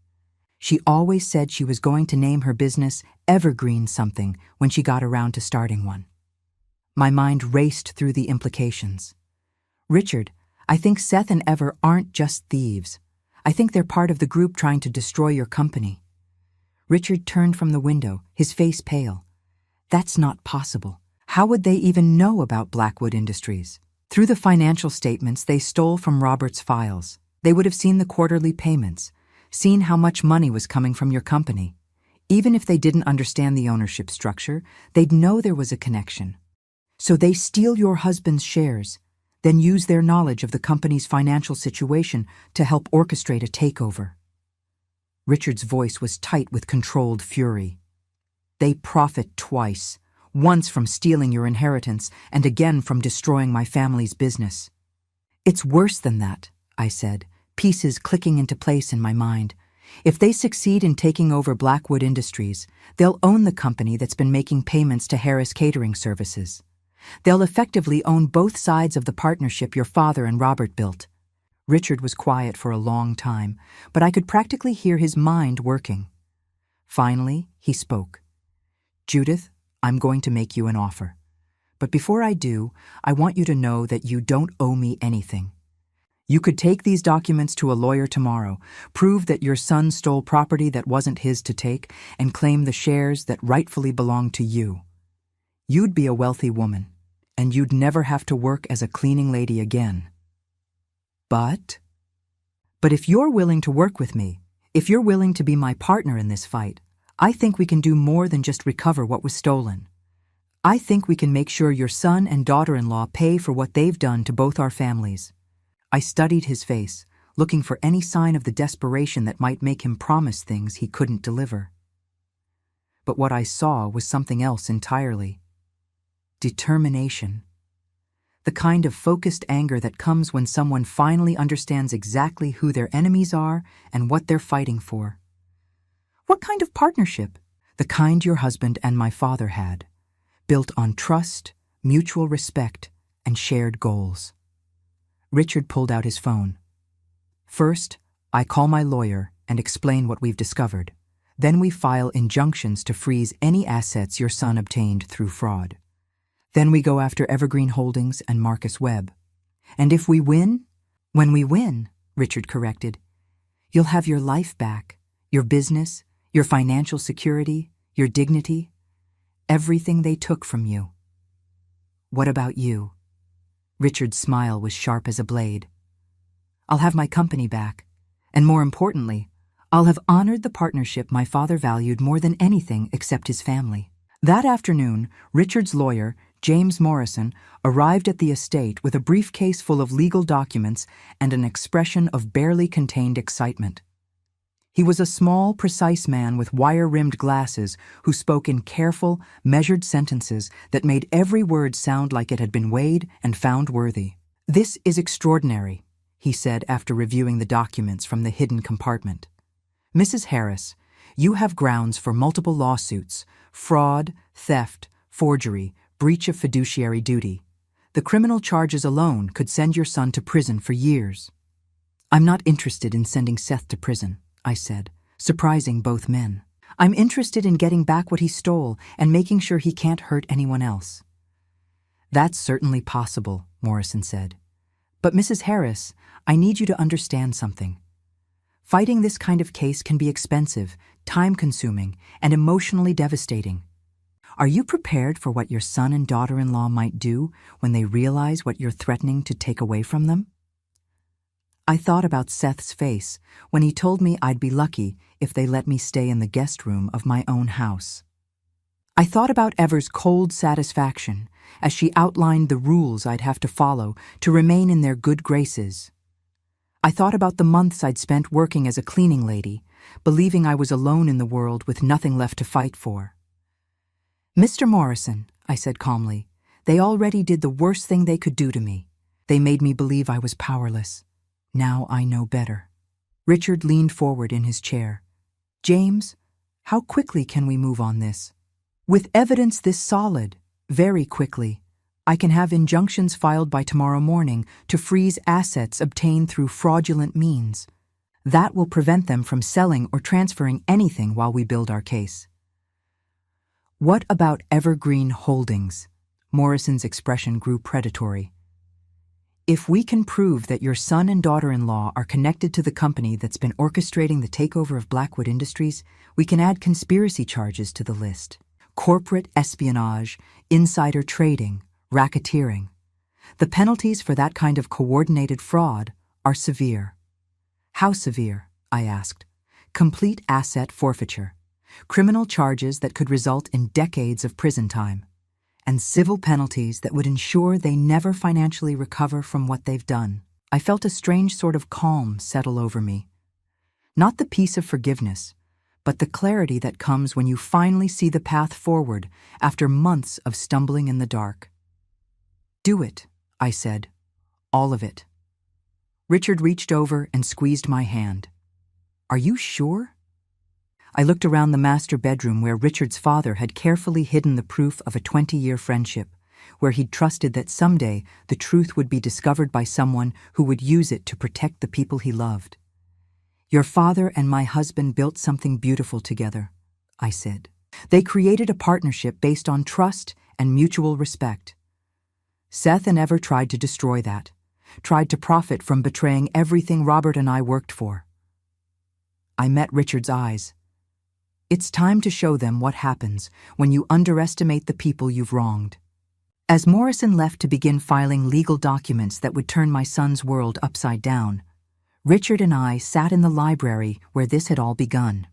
She always said she was going to name her business Evergreen something when she got around to starting one. My mind raced through the implications. Richard, I think Seth and Ever aren't just thieves. I think they're part of the group trying to destroy your company. Richard turned from the window, his face pale. That's not possible. How would they even know about Blackwood Industries? Through the financial statements they stole from Robert's files. They would have seen the quarterly payments, seen how much money was coming from your company. Even if they didn't understand the ownership structure, they'd know there was a connection. So they steal your husband's shares, then use their knowledge of the company's financial situation to help orchestrate a takeover. Richard's voice was tight with controlled fury. They profit twice, once from stealing your inheritance and again from destroying my family's business. It's worse than that, I said, pieces clicking into place in my mind. If they succeed in taking over Blackwood Industries, they'll own the company that's been making payments to Harris Catering Services. They'll effectively own both sides of the partnership your father and Robert built. Richard was quiet for a long time, but I could practically hear his mind working. Finally, he spoke. "Judith, I'm going to make you an offer. But before I do, I want you to know that you don't owe me anything. You could take these documents to a lawyer tomorrow, prove that your son stole property that wasn't his to take, and claim the shares that rightfully belong to you. You'd be a wealthy woman, and you'd never have to work as a cleaning lady again. But if you're willing to work with me, if you're willing to be my partner in this fight, I think we can do more than just recover what was stolen. I think we can make sure your son and daughter-in-law pay for what they've done to both our families." I studied his face, looking for any sign of the desperation that might make him promise things he couldn't deliver. But what I saw was something else entirely. Determination. The kind of focused anger that comes when someone finally understands exactly who their enemies are and what they're fighting for. What kind of partnership? The kind your husband and my father had, built on trust, mutual respect, and shared goals. Richard pulled out his phone. "First, I call my lawyer and explain what we've discovered. Then we file injunctions to freeze any assets your son obtained through fraud. Then we go after Evergreen Holdings and Marcus Webb. And if we win—" "When we win," Richard corrected, "you'll have your life back, your business, your financial security, your dignity, everything they took from you." "What about you?" Richard's smile was sharp as a blade. "I'll have my company back, and more importantly, I'll have honored the partnership my father valued more than anything except his family." That afternoon, Richard's lawyer, James Morrison, arrived at the estate with a briefcase full of legal documents and an expression of barely contained excitement. He was a small, precise man with wire-rimmed glasses who spoke in careful, measured sentences that made every word sound like it had been weighed and found worthy. "This is extraordinary," he said after reviewing the documents from the hidden compartment. "Mrs. Harris, you have grounds for multiple lawsuits: fraud, theft, forgery, breach of fiduciary duty. The criminal charges alone could send your son to prison for years." "I'm not interested in sending Seth to prison," I said, surprising both men. "I'm interested in getting back what he stole and making sure he can't hurt anyone else." "That's certainly possible," Morrison said. "But Mrs. Harris, I need you to understand something. Fighting this kind of case can be expensive, time-consuming, and emotionally devastating. Are you prepared for what your son and daughter-in-law might do when they realize what you're threatening to take away from them?" I thought about Seth's face when he told me I'd be lucky if they let me stay in the guest room of my own house. I thought about Ever's cold satisfaction as she outlined the rules I'd have to follow to remain in their good graces. I thought about the months I'd spent working as a cleaning lady, believing I was alone in the world with nothing left to fight for. "Mr. Morrison," I said calmly, "they already did the worst thing they could do to me. They made me believe I was powerless. Now I know better." Richard leaned forward in his chair. "James, how quickly can we move on this?" "With evidence this solid, very quickly. I can have injunctions filed by tomorrow morning to freeze assets obtained through fraudulent means. That will prevent them from selling or transferring anything while we build our case." "What about Evergreen Holdings?" Morrison's expression grew predatory. "If we can prove that your son and daughter-in-law are connected to the company that's been orchestrating the takeover of Blackwood Industries, we can add conspiracy charges to the list. Corporate espionage, insider trading, racketeering. The penalties for that kind of coordinated fraud are severe." "How severe?" I asked. "Complete asset forfeiture, criminal charges that could result in decades of prison time, and civil penalties that would ensure they never financially recover from what they've done." I felt a strange sort of calm settle over me. Not the peace of forgiveness, but the clarity that comes when you finally see the path forward after months of stumbling in the dark. "Do it," I said. "All of it." Richard reached over and squeezed my hand. Are you sure? I looked around the master bedroom where Richard's father had carefully hidden the proof of a 20-year friendship, where he'd trusted that someday the truth would be discovered by someone who would use it to protect the people he loved. Your father and my husband built something beautiful together, I said. They created a partnership based on trust and mutual respect. Seth and Ever tried to destroy that, tried to profit from betraying everything Robert and I worked for. I met Richard's eyes. It's time to show them what happens when you underestimate the people you've wronged. As Morrison left to begin filing legal documents that would turn my son's world upside down, Richard and I sat in the library where this had all begun.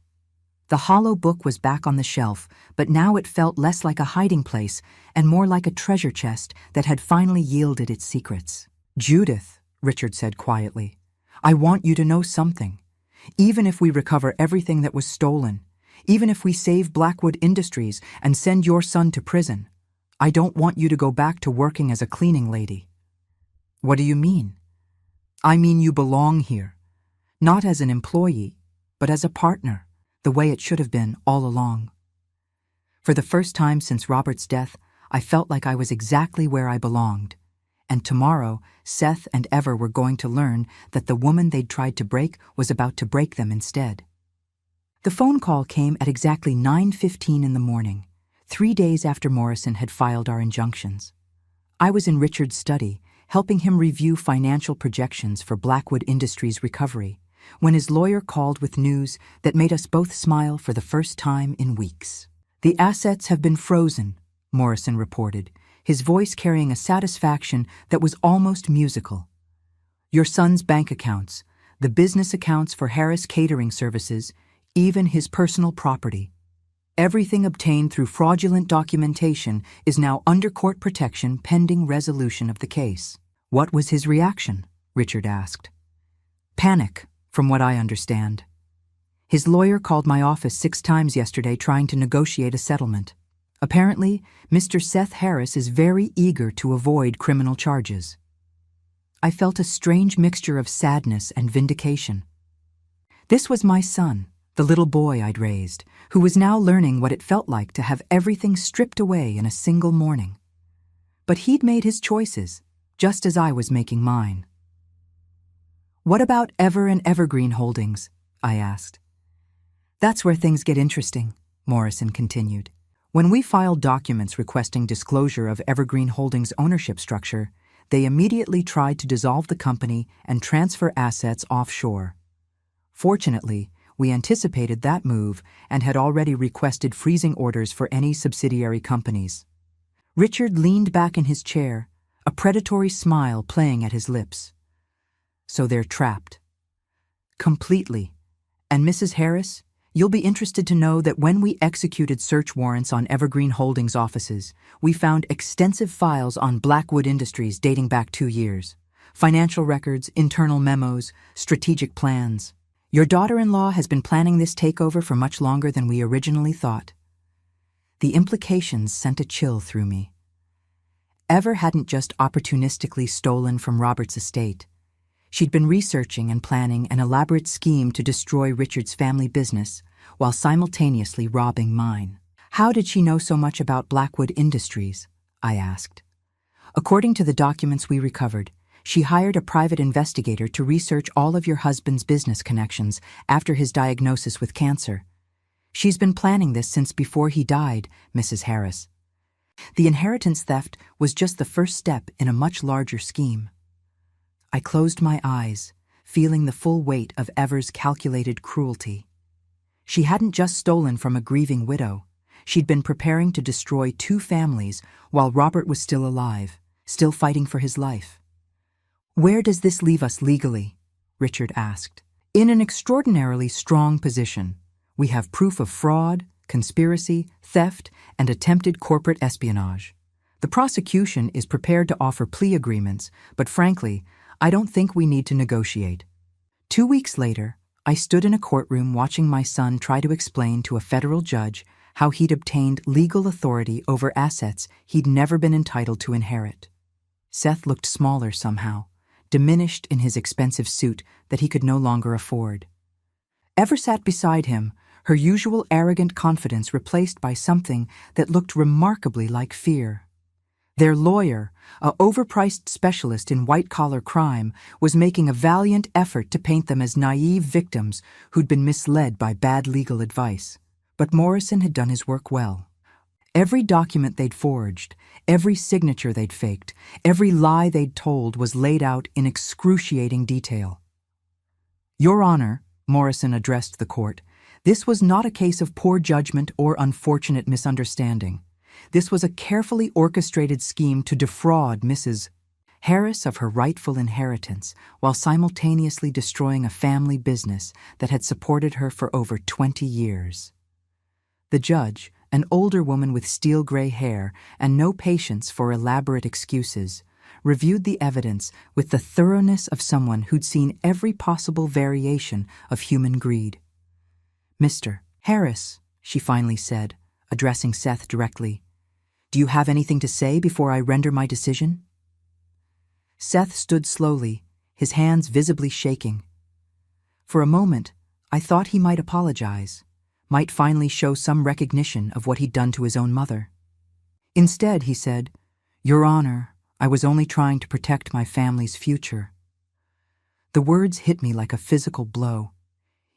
The hollow book was back on the shelf, but now it felt less like a hiding place and more like a treasure chest that had finally yielded its secrets. Judith, Richard said quietly, I want you to know something. Even if we recover everything that was stolen, even if we save Blackwood Industries and send your son to prison, I don't want you to go back to working as a cleaning lady. What do you mean? I mean you belong here, not as an employee, but as a partner, the way it should have been all along. For the first time since Robert's death, I felt like I was exactly where I belonged. And tomorrow, Seth and Ever were going to learn that the woman they'd tried to break was about to break them instead. The phone call came at exactly 9:15 in the morning, 3 days after Morrison had filed our injunctions. I was in Richard's study, helping him review financial projections for Blackwood Industries' recovery, when his lawyer called with news that made us both smile for the first time in weeks. The assets have been frozen, Morrison reported, his voice carrying a satisfaction that was almost musical. Your son's bank accounts, the business accounts for Harris Catering Services, even his personal property. Everything obtained through fraudulent documentation is now under court protection pending resolution of the case. What was his reaction? Richard asked. Panic, from what I understand. His lawyer called my office 6 times yesterday trying to negotiate a settlement. Apparently, Mr. Seth Harris is very eager to avoid criminal charges. I felt a strange mixture of sadness and vindication. This was my son, the little boy I'd raised, who was now learning what it felt like to have everything stripped away in a single morning. But he'd made his choices, just as I was making mine. What about Ever and Evergreen Holdings? I asked. That's where things get interesting, Morrison continued. When we filed documents requesting disclosure of Evergreen Holdings' ownership structure, they immediately tried to dissolve the company and transfer assets offshore. Fortunately, we anticipated that move and had already requested freezing orders for any subsidiary companies. Richard leaned back in his chair, a predatory smile playing at his lips. So they're trapped. Completely. And Mrs. Harris, you'll be interested to know that when we executed search warrants on Evergreen Holdings offices, we found extensive files on Blackwood Industries dating back 2 years. Financial records, internal memos, strategic plans. Your daughter-in-law has been planning this takeover for much longer than we originally thought. The implications sent a chill through me. Ever hadn't just opportunistically stolen from Robert's estate. She'd been researching and planning an elaborate scheme to destroy Richard's family business while simultaneously robbing mine. How did she know so much about Blackwood Industries? I asked. According to the documents we recovered, she hired a private investigator to research all of your husband's business connections after his diagnosis with cancer. She's been planning this since before he died, Mrs. Harris. The inheritance theft was just the first step in a much larger scheme. I closed my eyes, feeling the full weight of Ever's calculated cruelty. She hadn't just stolen from a grieving widow. She'd been preparing to destroy 2 families while Robert was still alive, still fighting for his life. Where does this leave us legally? Richard asked. In an extraordinarily strong position. We have proof of fraud, conspiracy, theft, and attempted corporate espionage. The prosecution is prepared to offer plea agreements, but frankly, I don't think we need to negotiate. 2 weeks later, I stood in a courtroom watching my son try to explain to a federal judge how he'd obtained legal authority over assets he'd never been entitled to inherit. Seth looked smaller somehow, diminished in his expensive suit that he could no longer afford. Ever sat beside him, her usual arrogant confidence replaced by something that looked remarkably like fear. Their lawyer, a overpriced specialist in white-collar crime, was making a valiant effort to paint them as naive victims who'd been misled by bad legal advice. But Morrison had done his work well. Every document they'd forged, every signature they'd faked, every lie they'd told was laid out in excruciating detail. "Your Honor," Morrison addressed the court, "this was not a case of poor judgment or unfortunate misunderstanding. This was a carefully orchestrated scheme to defraud Mrs. Harris of her rightful inheritance while simultaneously destroying a family business that had supported her for over 20 years. The judge, an older woman with steel-gray hair and no patience for elaborate excuses, reviewed the evidence with the thoroughness of someone who'd seen every possible variation of human greed. "Mr. Harris," she finally said, addressing Seth directly, "do you have anything to say before I render my decision?" Seth stood slowly, his hands visibly shaking. For a moment, I thought he might apologize, might finally show some recognition of what he'd done to his own mother. Instead, he said, "Your Honor, I was only trying to protect my family's future." The words hit me like a physical blow.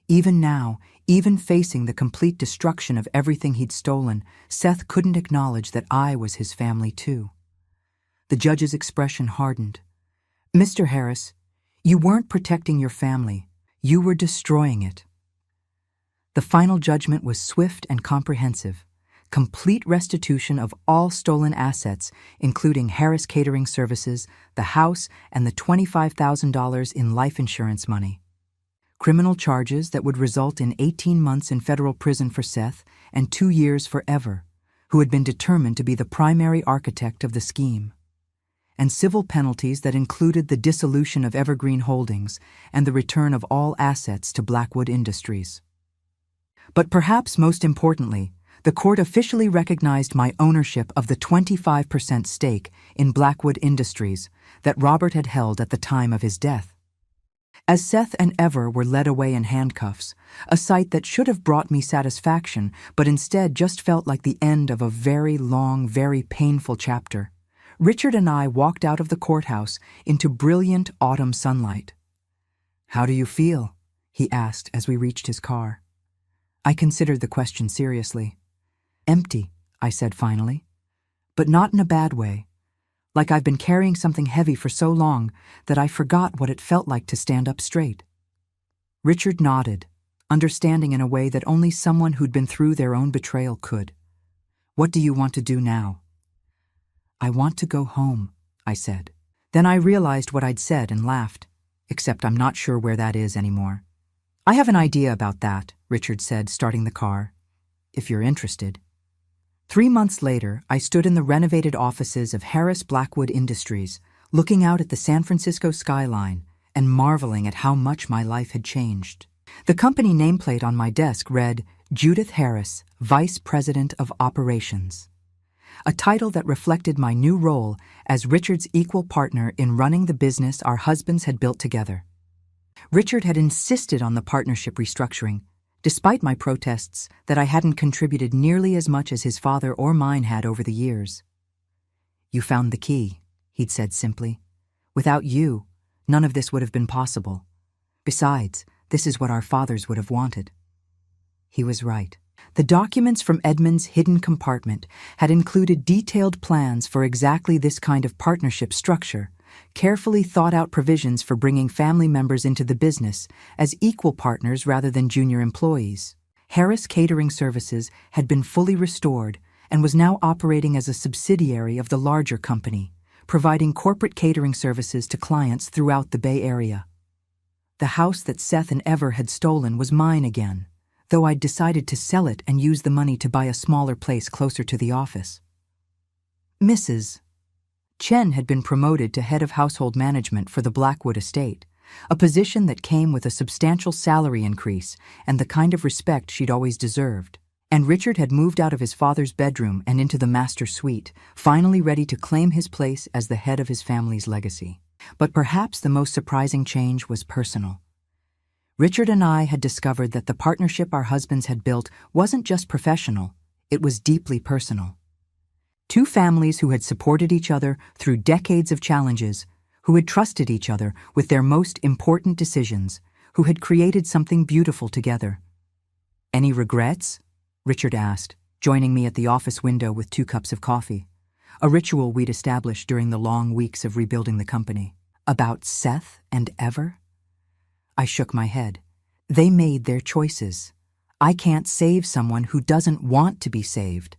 Even now, even facing the complete destruction of everything he'd stolen, Seth couldn't acknowledge that I was his family too. The judge's expression hardened. "Mr. Harris, you weren't protecting your family. You were destroying it." The final judgment was swift and comprehensive. Complete restitution of all stolen assets, including Harris Catering Services, the house, and the $25,000 in life insurance money. Criminal charges that would result in 18 months in federal prison for Seth and 2 years for Ever, who had been determined to be the primary architect of the scheme. And civil penalties that included the dissolution of Evergreen Holdings and the return of all assets to Blackwood Industries. But perhaps most importantly, the court officially recognized my ownership of the 25% stake in Blackwood Industries that Robert had held at the time of his death. As Seth and Ever were led away in handcuffs, a sight that should have brought me satisfaction but instead just felt like the end of a very long, very painful chapter, Richard and I walked out of the courthouse into brilliant autumn sunlight. "How do you feel?" he asked as we reached his car. I considered the question seriously. "Empty," I said finally. "But not in a bad way. Like I've been carrying something heavy for so long that I forgot what it felt like to stand up straight." Richard nodded, understanding in a way that only someone who'd been through their own betrayal could. "What do you want to do now?" "I want to go home," I said. Then I realized what I'd said and laughed, except I'm not sure where that is anymore. "I have an idea about that," Richard said, starting the car, "if you're interested." 3 months later, I stood in the renovated offices of Harris Blackwood Industries, looking out at the San Francisco skyline and marveling at how much my life had changed. The company nameplate on my desk read, "Judith Harris, Vice President of Operations," a title that reflected my new role as Richard's equal partner in running the business our husbands had built together. Richard had insisted on the partnership restructuring, despite my protests that I hadn't contributed nearly as much as his father or mine had over the years. "You found the key," he'd said simply. "Without you, none of this would have been possible. Besides, this is what our fathers would have wanted." He was right. The documents from Edmund's hidden compartment had included detailed plans for exactly this kind of partnership structure, carefully thought-out provisions for bringing family members into the business as equal partners rather than junior employees. Harris Catering Services had been fully restored and was now operating as a subsidiary of the larger company, providing corporate catering services to clients throughout the Bay Area. The house that Seth and Ever had stolen was mine again, though I'd decided to sell it and use the money to buy a smaller place closer to the office. Mrs. Chen had been promoted to head of household management for the Blackwood estate, a position that came with a substantial salary increase and the kind of respect she'd always deserved. And Richard had moved out of his father's bedroom and into the master suite, finally ready to claim his place as the head of his family's legacy. But perhaps the most surprising change was personal. Richard and I had discovered that the partnership our husbands had built wasn't just professional, it was deeply personal. Two families who had supported each other through decades of challenges, who had trusted each other with their most important decisions, who had created something beautiful together. "Any regrets?" Richard asked, joining me at the office window with 2 cups of coffee, a ritual we'd established during the long weeks of rebuilding the company. "About Seth and Ever?" I shook my head. "They made their choices. I can't save someone who doesn't want to be saved."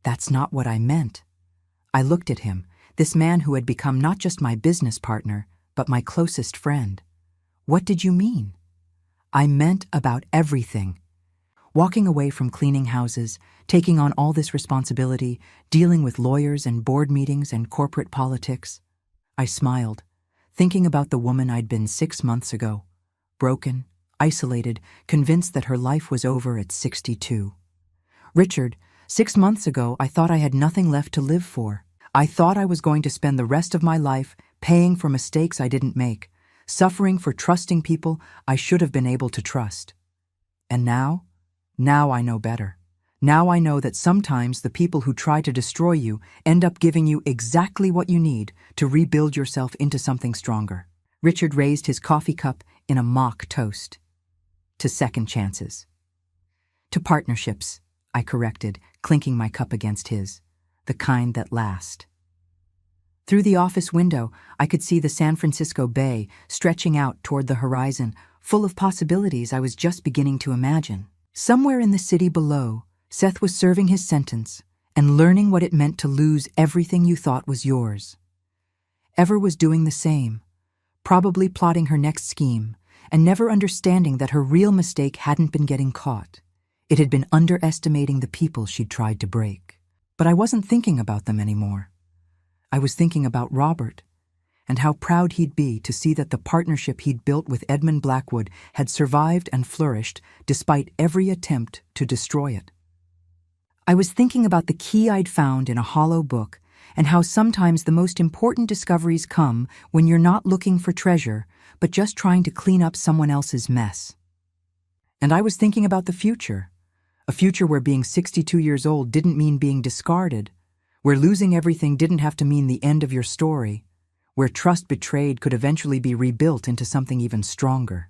"That's not what I meant." I looked at him, this man who had become not just my business partner, but my closest friend. "What did you mean?" "I meant about everything. Walking away from cleaning houses, taking on all this responsibility, dealing with lawyers and board meetings and corporate politics." I smiled, thinking about the woman I'd been 6 months ago, broken, isolated, convinced that her life was over at 62. "Richard, 6 months ago I thought I had nothing left to live for. I thought I was going to spend the rest of my life paying for mistakes I didn't make, suffering for trusting people I should have been able to trust. And now I know better. Now I know that sometimes the people who try to destroy you end up giving you exactly what you need to rebuild yourself into something stronger." Richard raised his coffee cup in a mock toast. "To second chances." "To partnerships," I corrected, clinking my cup against his. "The kind that last." Through the office window, I could see the San Francisco Bay stretching out toward the horizon, full of possibilities I was just beginning to imagine. Somewhere in the city below, Seth was serving his sentence and learning what it meant to lose everything you thought was yours. Ever was doing the same, probably plotting her next scheme, and never understanding that her real mistake hadn't been getting caught. It had been underestimating the people she'd tried to break. But I wasn't thinking about them anymore. I was thinking about Robert, and how proud he'd be to see that the partnership he'd built with Edmund Blackwood had survived and flourished despite every attempt to destroy it. I was thinking about the key I'd found in a hollow book, and how sometimes the most important discoveries come when you're not looking for treasure, but just trying to clean up someone else's mess. And I was thinking about the future, a future where being 62 years old didn't mean being discarded, where losing everything didn't have to mean the end of your story, where trust betrayed could eventually be rebuilt into something even stronger.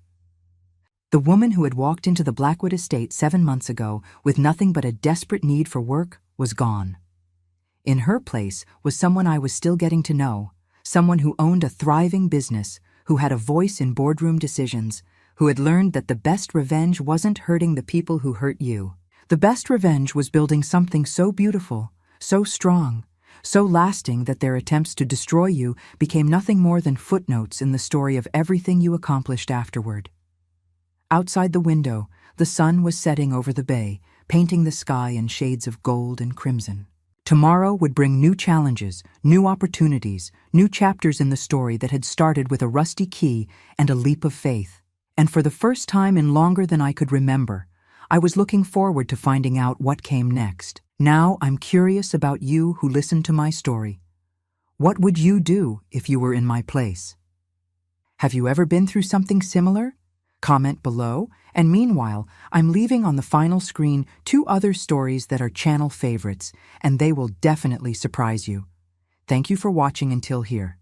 The woman who had walked into the Blackwood estate 7 months ago with nothing but a desperate need for work was gone. In her place was someone I was still getting to know, someone who owned a thriving business, who had a voice in boardroom decisions, who had learned that the best revenge wasn't hurting the people who hurt you. The best revenge was building something so beautiful, so strong, so lasting that their attempts to destroy you became nothing more than footnotes in the story of everything you accomplished afterward. Outside the window, the sun was setting over the bay, painting the sky in shades of gold and crimson. Tomorrow would bring new challenges, new opportunities, new chapters in the story that had started with a rusty key and a leap of faith. And for the first time in longer than I could remember, I was looking forward to finding out what came next. Now I'm curious about you who listened to my story. What would you do if you were in my place? Have you ever been through something similar? Comment below, and meanwhile, I'm leaving on the final screen 2 other stories that are channel favorites, and they will definitely surprise you. Thank you for watching until here.